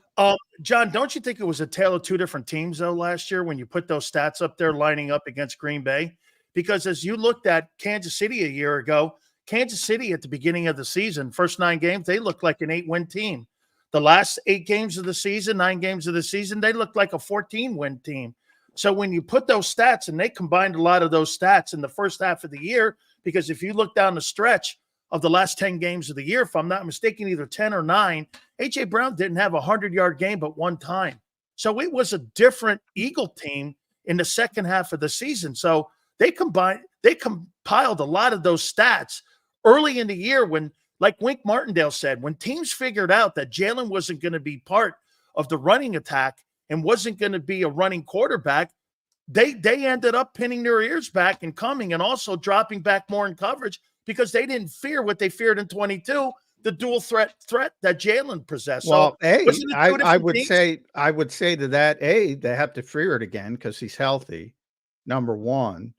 [SPEAKER 3] John, don't you think it was a tale of two different teams, though, last year when you put those stats up there lining up against Green Bay? Because as you looked at Kansas City a year ago, Kansas City at the beginning of the season, first 9 games, they looked like an 8-win team. The last 8 games of the season, 9 games of the season, they looked like a 14-win team. So when you put those stats, and they combined a lot of those stats in the first half of the year, because if you look down the stretch of the last 10 games of the year, if I'm not mistaken, either 10 or 9, A.J. Brown didn't have a 100-yard game but one time. So it was a different Eagle team in the second half of the season. So they compiled a lot of those stats early in the year when, like Wink Martindale said, when teams figured out that Jalen wasn't going to be part of the running attack and wasn't going to be a running quarterback, they ended up pinning their ears back and coming and also dropping back more in coverage because they didn't fear what they feared in 22, the dual threat that Jalen possessed.
[SPEAKER 4] Well,
[SPEAKER 3] so
[SPEAKER 4] I would say to that, they have to fear it again because he's healthy, number one.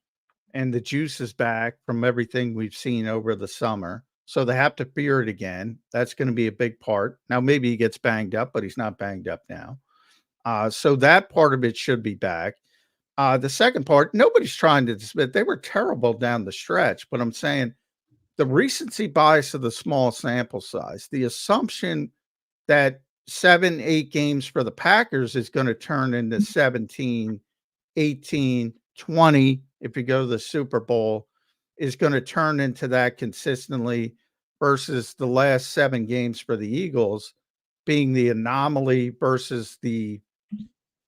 [SPEAKER 4] And the juice is back from everything we've seen over the summer. So they have to fear it again. That's going to be a big part. Now, maybe he gets banged up, but he's not banged up now. So that part of it should be back. The second part, nobody's trying to dismiss. They were terrible down the stretch, but I'm saying the recency bias of the small sample size, the assumption that 7-8 games for the Packers is going to turn into 17, 18, 20, if you go to the Super Bowl, is going to turn into that consistently versus the last 7 games for the Eagles being the anomaly versus the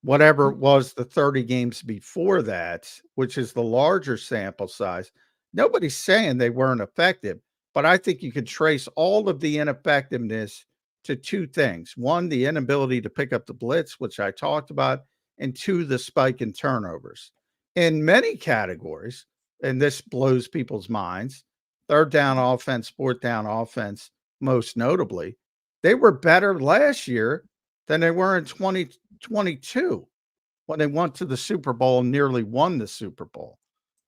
[SPEAKER 4] whatever it was the 30 games before that, which is the larger sample size. Nobody's saying they weren't effective, but I think you could trace all of the ineffectiveness to 2 things. 1, the inability to pick up the blitz, which I talked about, and 2, the spike in turnovers. In many categories, and this blows people's minds, third down offense, fourth down offense, most notably, they were better last year than they were in 2022 when they went to the Super Bowl and nearly won the Super Bowl.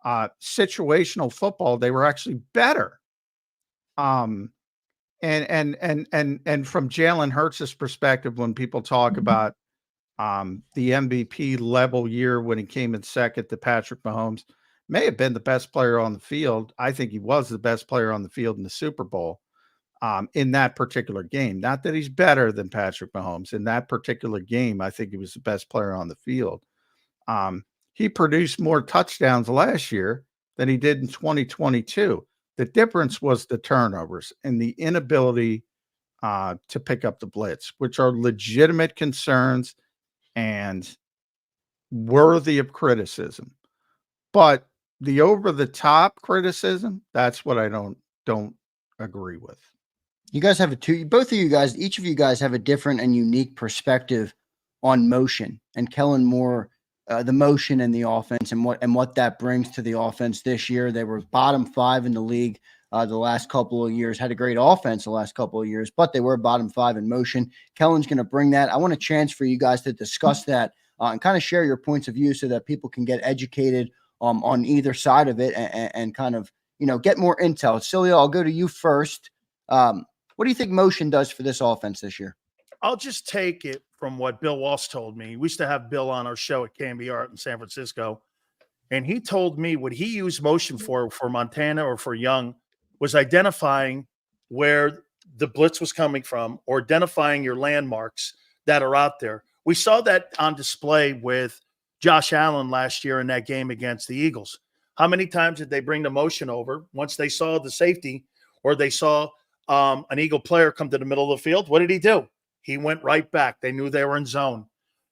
[SPEAKER 4] Situational football, they were actually better. And from Jalen Hurts' perspective, when people talk about the MVP level year when he came in second to Patrick Mahomes, may have been the best player on the field. I think he was the best player on the field in the Super Bowl in that particular game. Not that he's better than Patrick Mahomes. In that particular game, I think he was the best player on the field. He produced more touchdowns last year than he did in 2022. The difference was the turnovers and the inability to pick up the blitz, which are legitimate concerns and worthy of criticism. But the over-the-top criticism, that's what I don't agree with.
[SPEAKER 2] You guys have both of you guys, each of you guys have a different and unique perspective on motion and Kellen Moore, the motion and the offense and what that brings to the offense this year. They were bottom 5 in the league the last couple of years, had a great offense the last couple of years, but they were bottom 5 in motion. Kellen's going to bring that. I want a chance for you guys to discuss that and kind of share your points of view so that people can get educated on either side of it and kind of, get more intel. Sileo, I'll go to you first. What do you think motion does for this offense this year?
[SPEAKER 3] I'll just take it from what Bill Walsh told me. We used to have Bill on our show at KMBR in San Francisco. And he told me what he used motion for Montana or for Young was identifying where the blitz was coming from or identifying your landmarks that are out there. We saw that on display with Josh Allen last year in that game against the Eagles. How many times did they bring the motion over once they saw the safety or they saw an Eagle player come to the middle of the field? What did he do? He went right back. They knew they were in zone.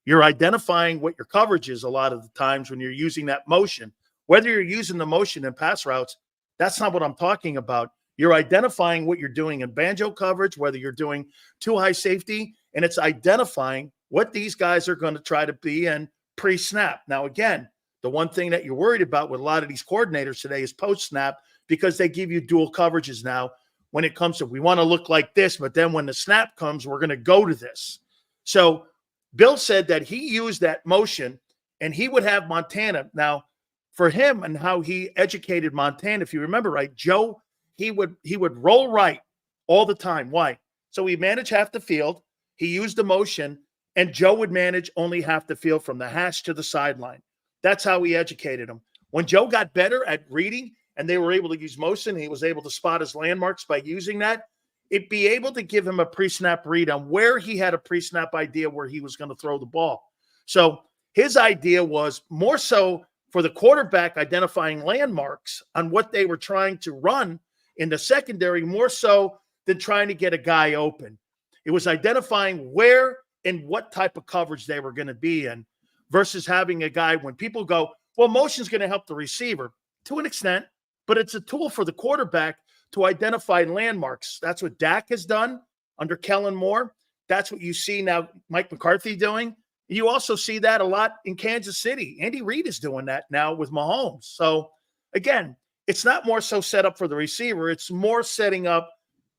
[SPEAKER 3] You're identifying what your coverage is a lot of the times when you're using that motion. Whether you're using the motion in pass routes, that's not what I'm talking about. You're identifying what you're doing in banjo coverage, whether you're doing too high safety, and it's identifying what these guys are going to try to be in pre-snap. Now, again, the one thing that you're worried about with a lot of these coordinators today is post-snap because they give you dual coverages now when it comes to we want to look like this, but then when the snap comes, we're going to go to this. So Bill said that he used that motion and he would have Montana. Now, for him and how he educated Montana, if you remember right, Joe, he would roll right all the time. Why? So he managed half the field. He used the motion, and Joe would manage only half the field from the hash to the sideline. That's how he educated him. When Joe got better at reading and they were able to use motion, he was able to spot his landmarks by using that. It'd be able to give him a pre-snap read on where he had a pre-snap idea where he was going to throw the ball. So his idea was more so for the quarterback identifying landmarks on what they were trying to run in the secondary, more so than trying to get a guy open. It was identifying where and what type of coverage they were going to be in versus having a guy when people go, well, motion's going to help the receiver to an extent, but it's a tool for the quarterback to identify landmarks. That's what Dak has done under Kellen Moore. That's what you see now Mike McCarthy doing. You also see that a lot in Kansas City. Andy Reid is doing that now with Mahomes. So, again, it's not more so set up for the receiver. It's more setting up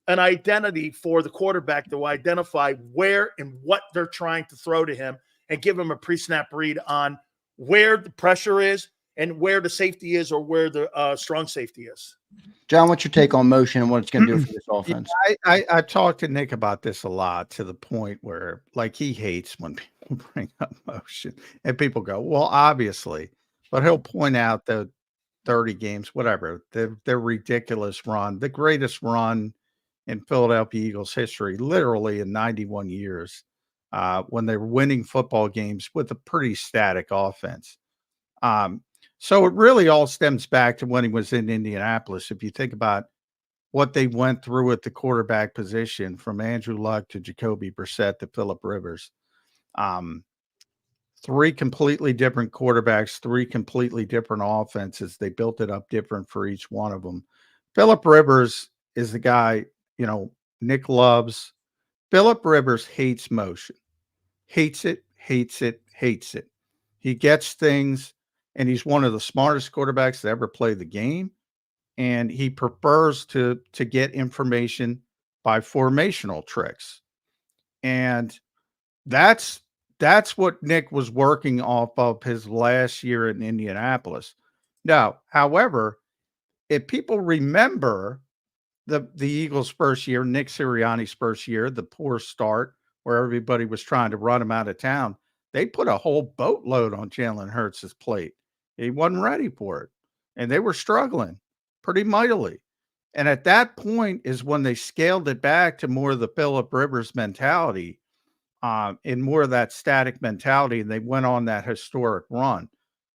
[SPEAKER 3] an identity for the quarterback to identify where and what they're trying to throw to him and give him a pre-snap read on where the pressure is and where the safety is or where the strong safety is.
[SPEAKER 2] John, what's your take on motion and what it's going to do for this offense?
[SPEAKER 4] I talked to Nick about this a lot to the point where, like, he hates when people bring up motion. And people go, well, obviously. But he'll point out the 30 games, whatever, their ridiculous run, the greatest run in Philadelphia Eagles history, literally in 91 years, when they were winning football games with a pretty static offense. So it really all stems back to when he was in Indianapolis. If you think about what they went through at the quarterback position from Andrew Luck to Jacoby Brissett to Phillip Rivers, three completely different quarterbacks, three completely different offenses. They built it up different for each one of them. Phillip Rivers is the guy, Nick loves. Phillip Rivers hates motion, hates it. He gets things. And he's one of the smartest quarterbacks to ever play the game. And he prefers to get information by formational tricks. And that's what Nick was working off of his last year in Indianapolis. Now, however, if people remember the Eagles' first year, Nick Sirianni's first year, the poor start where everybody was trying to run him out of town, they put a whole boatload on Jalen Hurts' plate. He wasn't ready for it. And they were struggling pretty mightily. And at that point is when they scaled it back to more of the Phillip Rivers mentality, and more of that static mentality. And they went on that historic run.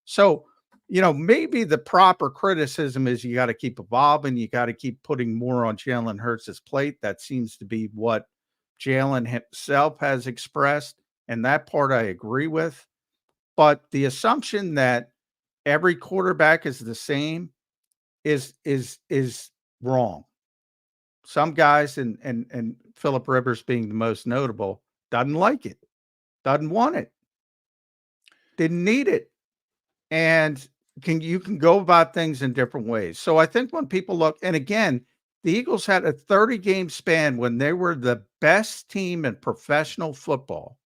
[SPEAKER 4] So, maybe the proper criticism is you got to keep evolving. You got to keep putting more on Jalen Hurts' plate. That seems to be what Jalen himself has expressed. And that part I agree with. But the assumption that every quarterback is the same is wrong. Some guys, and Phillip Rivers being the most notable, doesn't like it, doesn't want it, didn't need it. And you can go about things in different ways. So I think when people look, and again, the Eagles had a 30-game span when they were the best team in professional football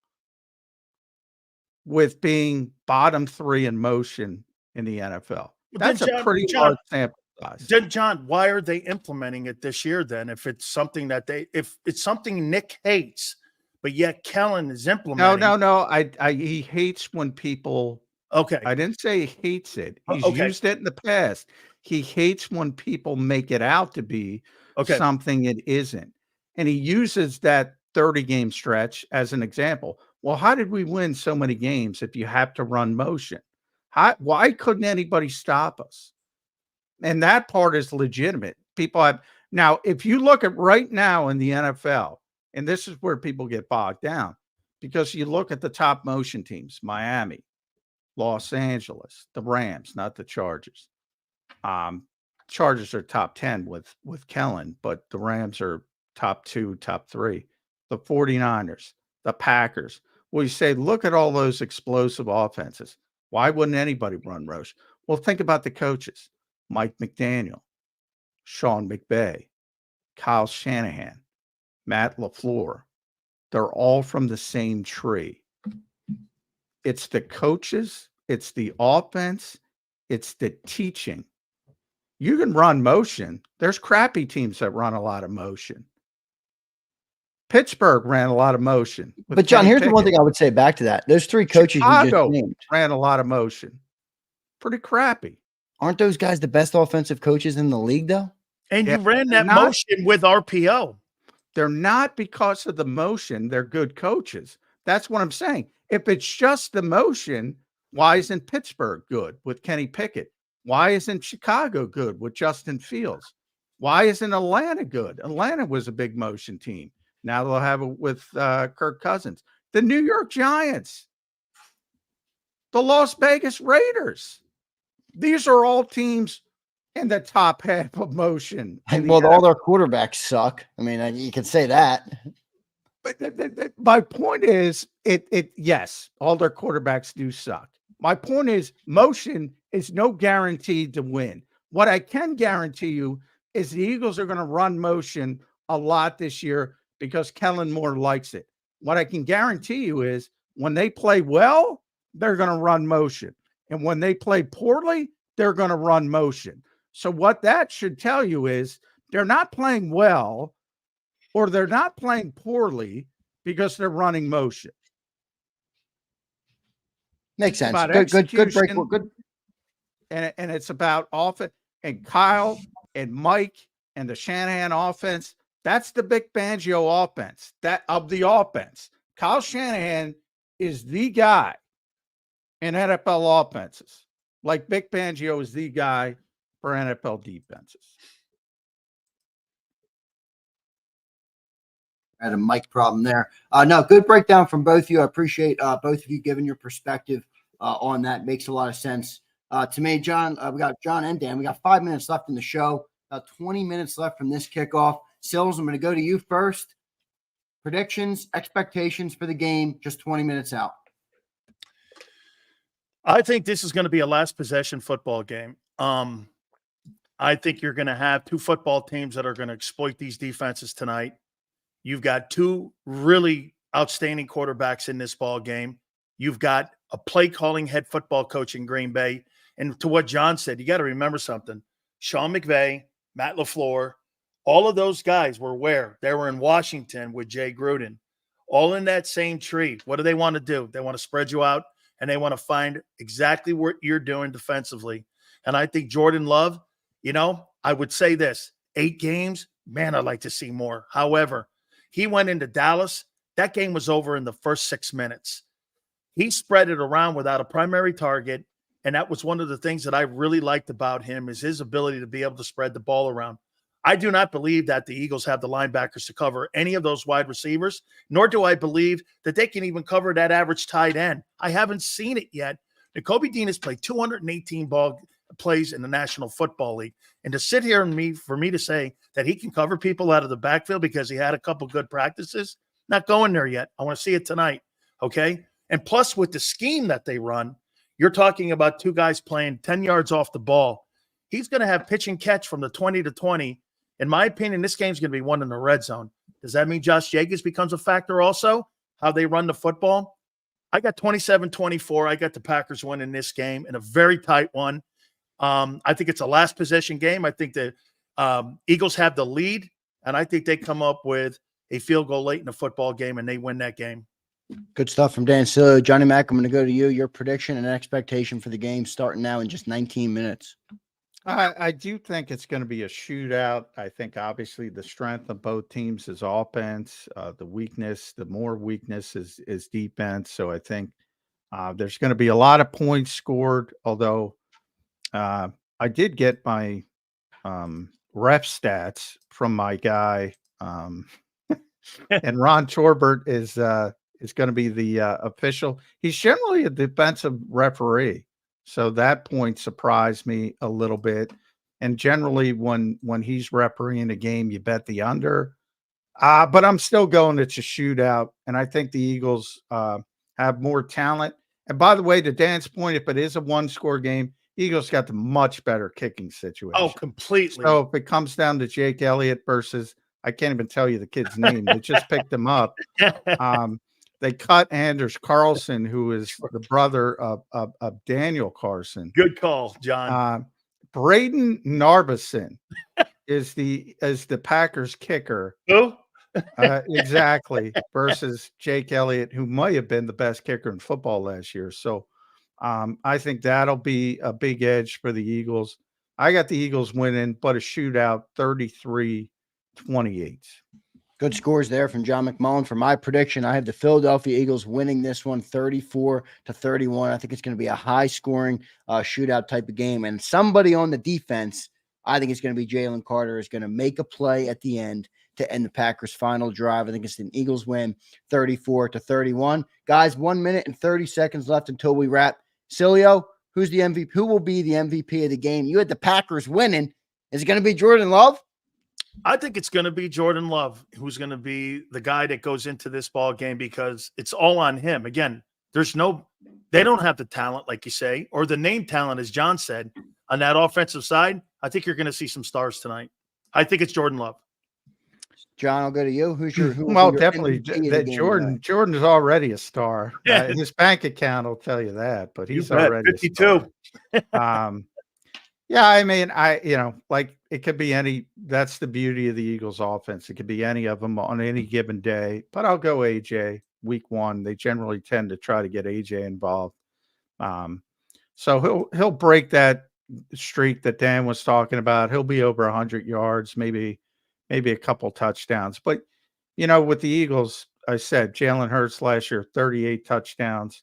[SPEAKER 4] with being bottom 3 in motion in the NFL. That's a pretty large sample size.
[SPEAKER 3] John, why are they implementing it this year then? If it's something that if it's something Nick hates, but yet Kellen is implementing.
[SPEAKER 4] No. He hates when people.
[SPEAKER 3] Okay.
[SPEAKER 4] I didn't say he hates it. He's
[SPEAKER 3] Okay.
[SPEAKER 4] used it in the past. He hates when people make it out to be
[SPEAKER 3] Okay.
[SPEAKER 4] something it isn't. And he uses that 30-game stretch as an example. Well, how did we win so many games if you have to run motion? Why couldn't anybody stop us? And that part is legitimate. People have now, if you look at right now in the NFL, and this is where people get bogged down, because you look at the top motion teams, Miami, Los Angeles, the Rams, not the Chargers. Chargers are top 10 with Kellen, but the Rams are top 2, top 3. The 49ers, the Packers. Well, you say, look at all those explosive offenses. Why wouldn't anybody run Roche? Well, think about the coaches. Mike McDaniel, Sean McVay, Kyle Shanahan, Matt LaFleur. They're all from the same tree. It's the coaches, it's the offense, it's the teaching. You can run motion. There's crappy teams that run a lot of motion. Pittsburgh ran a lot of motion.
[SPEAKER 2] But John, here's the one thing I would say back to that. Those 3 coaches you
[SPEAKER 4] Chicago
[SPEAKER 2] just named
[SPEAKER 4] ran a lot of motion. Pretty crappy.
[SPEAKER 2] Aren't those guys the best offensive coaches in the league, though?
[SPEAKER 3] And you ran that motion with RPO.
[SPEAKER 4] They're not because of the motion. They're good coaches. That's what I'm saying. If it's just the motion, why isn't Pittsburgh good with Kenny Pickett? Why isn't Chicago good with Justin Fields? Why isn't Atlanta good? Atlanta was a big motion team. Now they'll have it with Kirk Cousins. The New York Giants, the Las Vegas Raiders. These are all teams in the top half of motion.
[SPEAKER 2] Well, all their quarterbacks suck. I mean, you can say that.
[SPEAKER 4] But my point is, yes, all their quarterbacks do suck. My point is, motion is no guarantee to win. What I can guarantee you is the Eagles are going to run motion a lot this year because Kellen Moore likes it. What I can guarantee you is when they play well, they're going to run motion. And when they play poorly, they're going to run motion. So what that should tell you is they're not playing well or they're not playing poorly because they're running motion.
[SPEAKER 2] Makes sense. Good break. Good.
[SPEAKER 4] And it's about offense. And Kyle and Mike and the Shanahan offense. That's the Vic Fangio offense. That of the offense. Kyle Shanahan is the guy in NFL offenses. Like Vic Fangio is the guy for NFL defenses.
[SPEAKER 2] I had a mic problem there. No, good breakdown from both of you. I appreciate both of you giving your perspective on that. Makes a lot of sense to me. John, we got John and Dan. We got 5 minutes left in the show. About 20 minutes left from this kickoff. Sills, I'm going to go to you first. Predictions, expectations for the game, just 20 minutes out.
[SPEAKER 3] I think this is going to be a last possession football game. I think you're going to have 2 football teams that are going to exploit these defenses tonight. You've got 2 really outstanding quarterbacks in this ball game. You've got a play calling head football coach in Green Bay. And to what John said, you got to remember something. Sean McVay, Matt LaFleur, all of those guys were where? They were in Washington with Jay Gruden, all in that same tree. What do they want to do? They want to spread you out, and they want to find exactly what you're doing defensively. And I think Jordan Love, I would say this, 8 games, man, I'd like to see more. However, he went into Dallas. That game was over in the first 6 minutes. He spread it around without a primary target, and that was one of the things that I really liked about him is his ability to be able to spread the ball around. I do not believe that the Eagles have the linebackers to cover any of those wide receivers, nor do I believe that they can even cover that average tight end. I haven't seen it yet. Nakobe Dean has played 218 ball plays in the National Football League. And to sit here and for me to say that he can cover people out of the backfield because he had a couple good practices, not going there yet. I want to see it tonight, okay? And plus with the scheme that they run, you're talking about 2 guys playing 10 yards off the ball. He's going to have pitch and catch from the 20 to 20. In my opinion, this game's going to be won in the red zone. Does that mean Josh Jacobs becomes a factor also? How they run the football? I got 27-24. I got the Packers winning this game in a very tight one. I think it's a last possession game. I think the Eagles have the lead, and I think they come up with a field goal late in the football game, and they win that game.
[SPEAKER 2] Good stuff from Dan Sileo. Johnny Mac, I'm going to go to you. Your prediction and expectation for the game starting now in just 19 minutes.
[SPEAKER 4] I do think it's going to be a shootout. I think obviously the strength of both teams is offense. The more weakness is defense. So I think there's going to be a lot of points scored, although I did get my ref stats from my guy. And Ron Torbert is going to be the official. He's generally a defensive referee. So that point surprised me a little bit. And generally when he's refereeing a game, you bet the under. But I'm still going, it's a shootout. And I think the Eagles have more talent. And by the way, to Dan's point, if it is a one-score game, Eagles got the much better kicking situation.
[SPEAKER 3] Oh, completely.
[SPEAKER 4] So if it comes down to Jake Elliott versus, I can't even tell you the kid's name. They just picked him up. They cut Anders Carlson, who is the brother of Daniel Carlson.
[SPEAKER 3] Good call, John.
[SPEAKER 4] Braden Narbison is the Packers kicker.
[SPEAKER 3] Who?
[SPEAKER 4] Exactly. Versus Jake Elliott, who might have been the best kicker in football last year. So I think that'll be a big edge for the Eagles. I got the Eagles winning, but a shootout, 33-28.
[SPEAKER 2] Good scores there from John McMullen. For my prediction, I have the Philadelphia Eagles winning this one 34-31. I think it's going to be a high-scoring shootout type of game. And somebody on the defense, I think it's going to be Jalen Carter, is going to make a play at the end to end the Packers' final drive. I think it's an Eagles win 34-31. Guys, 1 minute and 30 seconds left until we wrap. Sileo, who's the MVP? Who will be the MVP of the game? You had the Packers winning. Is it going to be Jordan Love?
[SPEAKER 3] I think it's going to be Jordan Love, who's going to be the guy that goes into this ball game, because it's all on him. Again, they don't have the talent, like you say, or the name talent, as John said, on that offensive side. I think you're going to see some stars tonight. I think it's Jordan Love.
[SPEAKER 2] John, I'll go to you.
[SPEAKER 4] Well, definitely that Jordan is already a star.
[SPEAKER 3] Yeah.
[SPEAKER 4] His bank account will tell you that, but he's already
[SPEAKER 3] 52.
[SPEAKER 4] Yeah, I mean, like it could be any. That's the beauty of the Eagles offense. It could be any of them on any given day. But I'll go AJ week one. They generally tend to try to get AJ involved. So he'll break that streak that Dan was talking about. He'll be over 100 yards, maybe a couple touchdowns. But with the Eagles, I said Jalen Hurts last year, 38 touchdowns,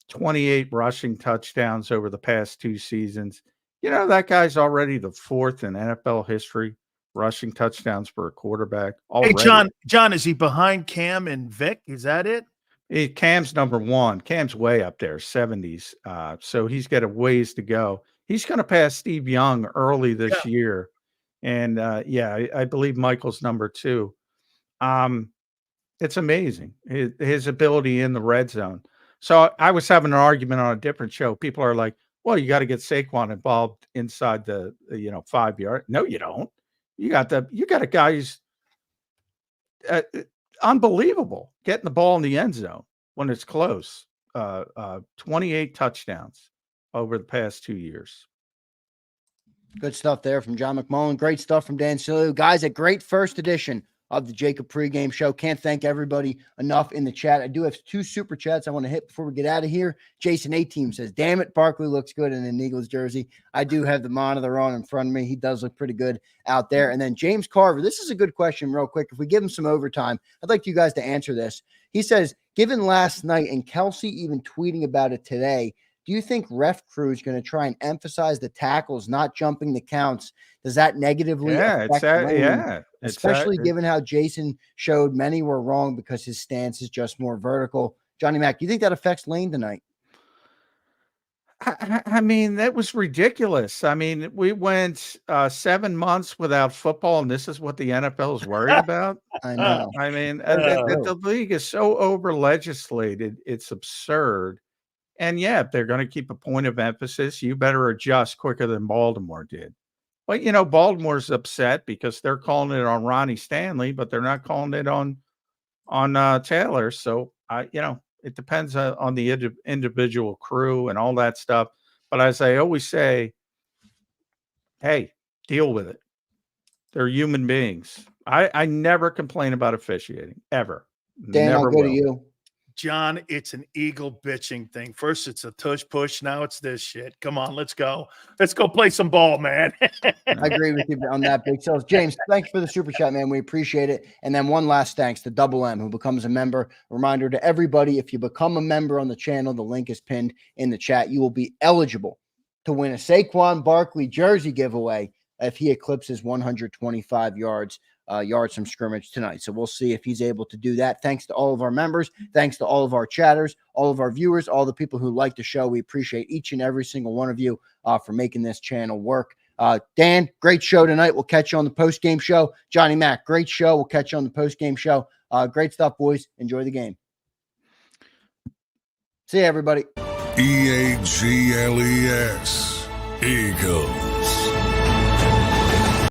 [SPEAKER 4] 28 rushing touchdowns over the past 2 seasons. That guy's already the 4th in NFL history rushing touchdowns for a quarterback. Already.
[SPEAKER 3] Hey, John, is he behind Cam and Vic? Is that it?
[SPEAKER 4] Cam's number 1. Cam's way up there, 70s. So he's got a ways to go. He's going to pass Steve Young early this year. And I believe Michael's number 2. It's amazing, his ability in the red zone. So I was having an argument on a different show. People are like, well, you got to get Saquon involved inside the 5 yard. No, you don't. You got a guy who's unbelievable getting the ball in the end zone when it's close. 28 touchdowns over the past 2 years.
[SPEAKER 2] Good stuff there from John McMullen. Great stuff from Dan Sileo. Guys, a great first edition of the JAKIB Pregame Show. Can't thank everybody enough in the chat. I do have 2 super chats I want to hit before we get out of here. Jason A-Team says, damn it, Barkley looks good in an Eagles jersey. I do have the monitor on in front of me. He does look pretty good out there. And then James Carver, this is a good question real quick. If we give him some overtime, I'd like you guys to answer this. He says, given last night and Kelsey even tweeting about it today, do you think ref crew is going to try and emphasize the tackles, not jumping the counts? Does that negatively affect Lane? Especially given how Jason showed many were wrong because his stance is just more vertical. Johnny Mac, do you think that affects Lane tonight?
[SPEAKER 4] I mean, that was ridiculous. I mean, we went 7 months without football, and this is what the NFL is worried about.
[SPEAKER 2] I know.
[SPEAKER 4] I mean, the league is so over-legislated. It's absurd. And if they're going to keep a point of emphasis, you better adjust quicker than Baltimore did. But, Baltimore's upset because they're calling it on Ronnie Stanley, but they're not calling it on Taylor. So, it depends on the individual crew and all that stuff. But as I always say, hey, deal with it. They're human beings. I never complain about officiating, ever.
[SPEAKER 2] Dan,
[SPEAKER 4] Never
[SPEAKER 2] I'll go
[SPEAKER 4] will.
[SPEAKER 2] to you.
[SPEAKER 3] John, it's an Eagle bitching thing. First, it's a tush push. Now it's this shit. Come on, let's go. Let's go play some ball, man.
[SPEAKER 2] I agree with you on that, Big Sales. James, thanks for the super chat, man. We appreciate it. And then one last thanks to Double M, who becomes a member. Reminder to everybody, if you become a member on the channel, the link is pinned in the chat. You will be eligible to win a Saquon Barkley jersey giveaway if he eclipses 125 yards from scrimmage tonight. So we'll see if he's able to do that. Thanks to all of our members. Thanks to all of our chatters, all of our viewers, all the people who like the show. We appreciate each and every single one of you for making this channel work. Dan, great show tonight. We'll catch you on the post-game show. Johnny Mac, great show. We'll catch you on the post-game show. Great stuff, boys. Enjoy the game. See you, everybody.
[SPEAKER 9] EAGLES, Eagles.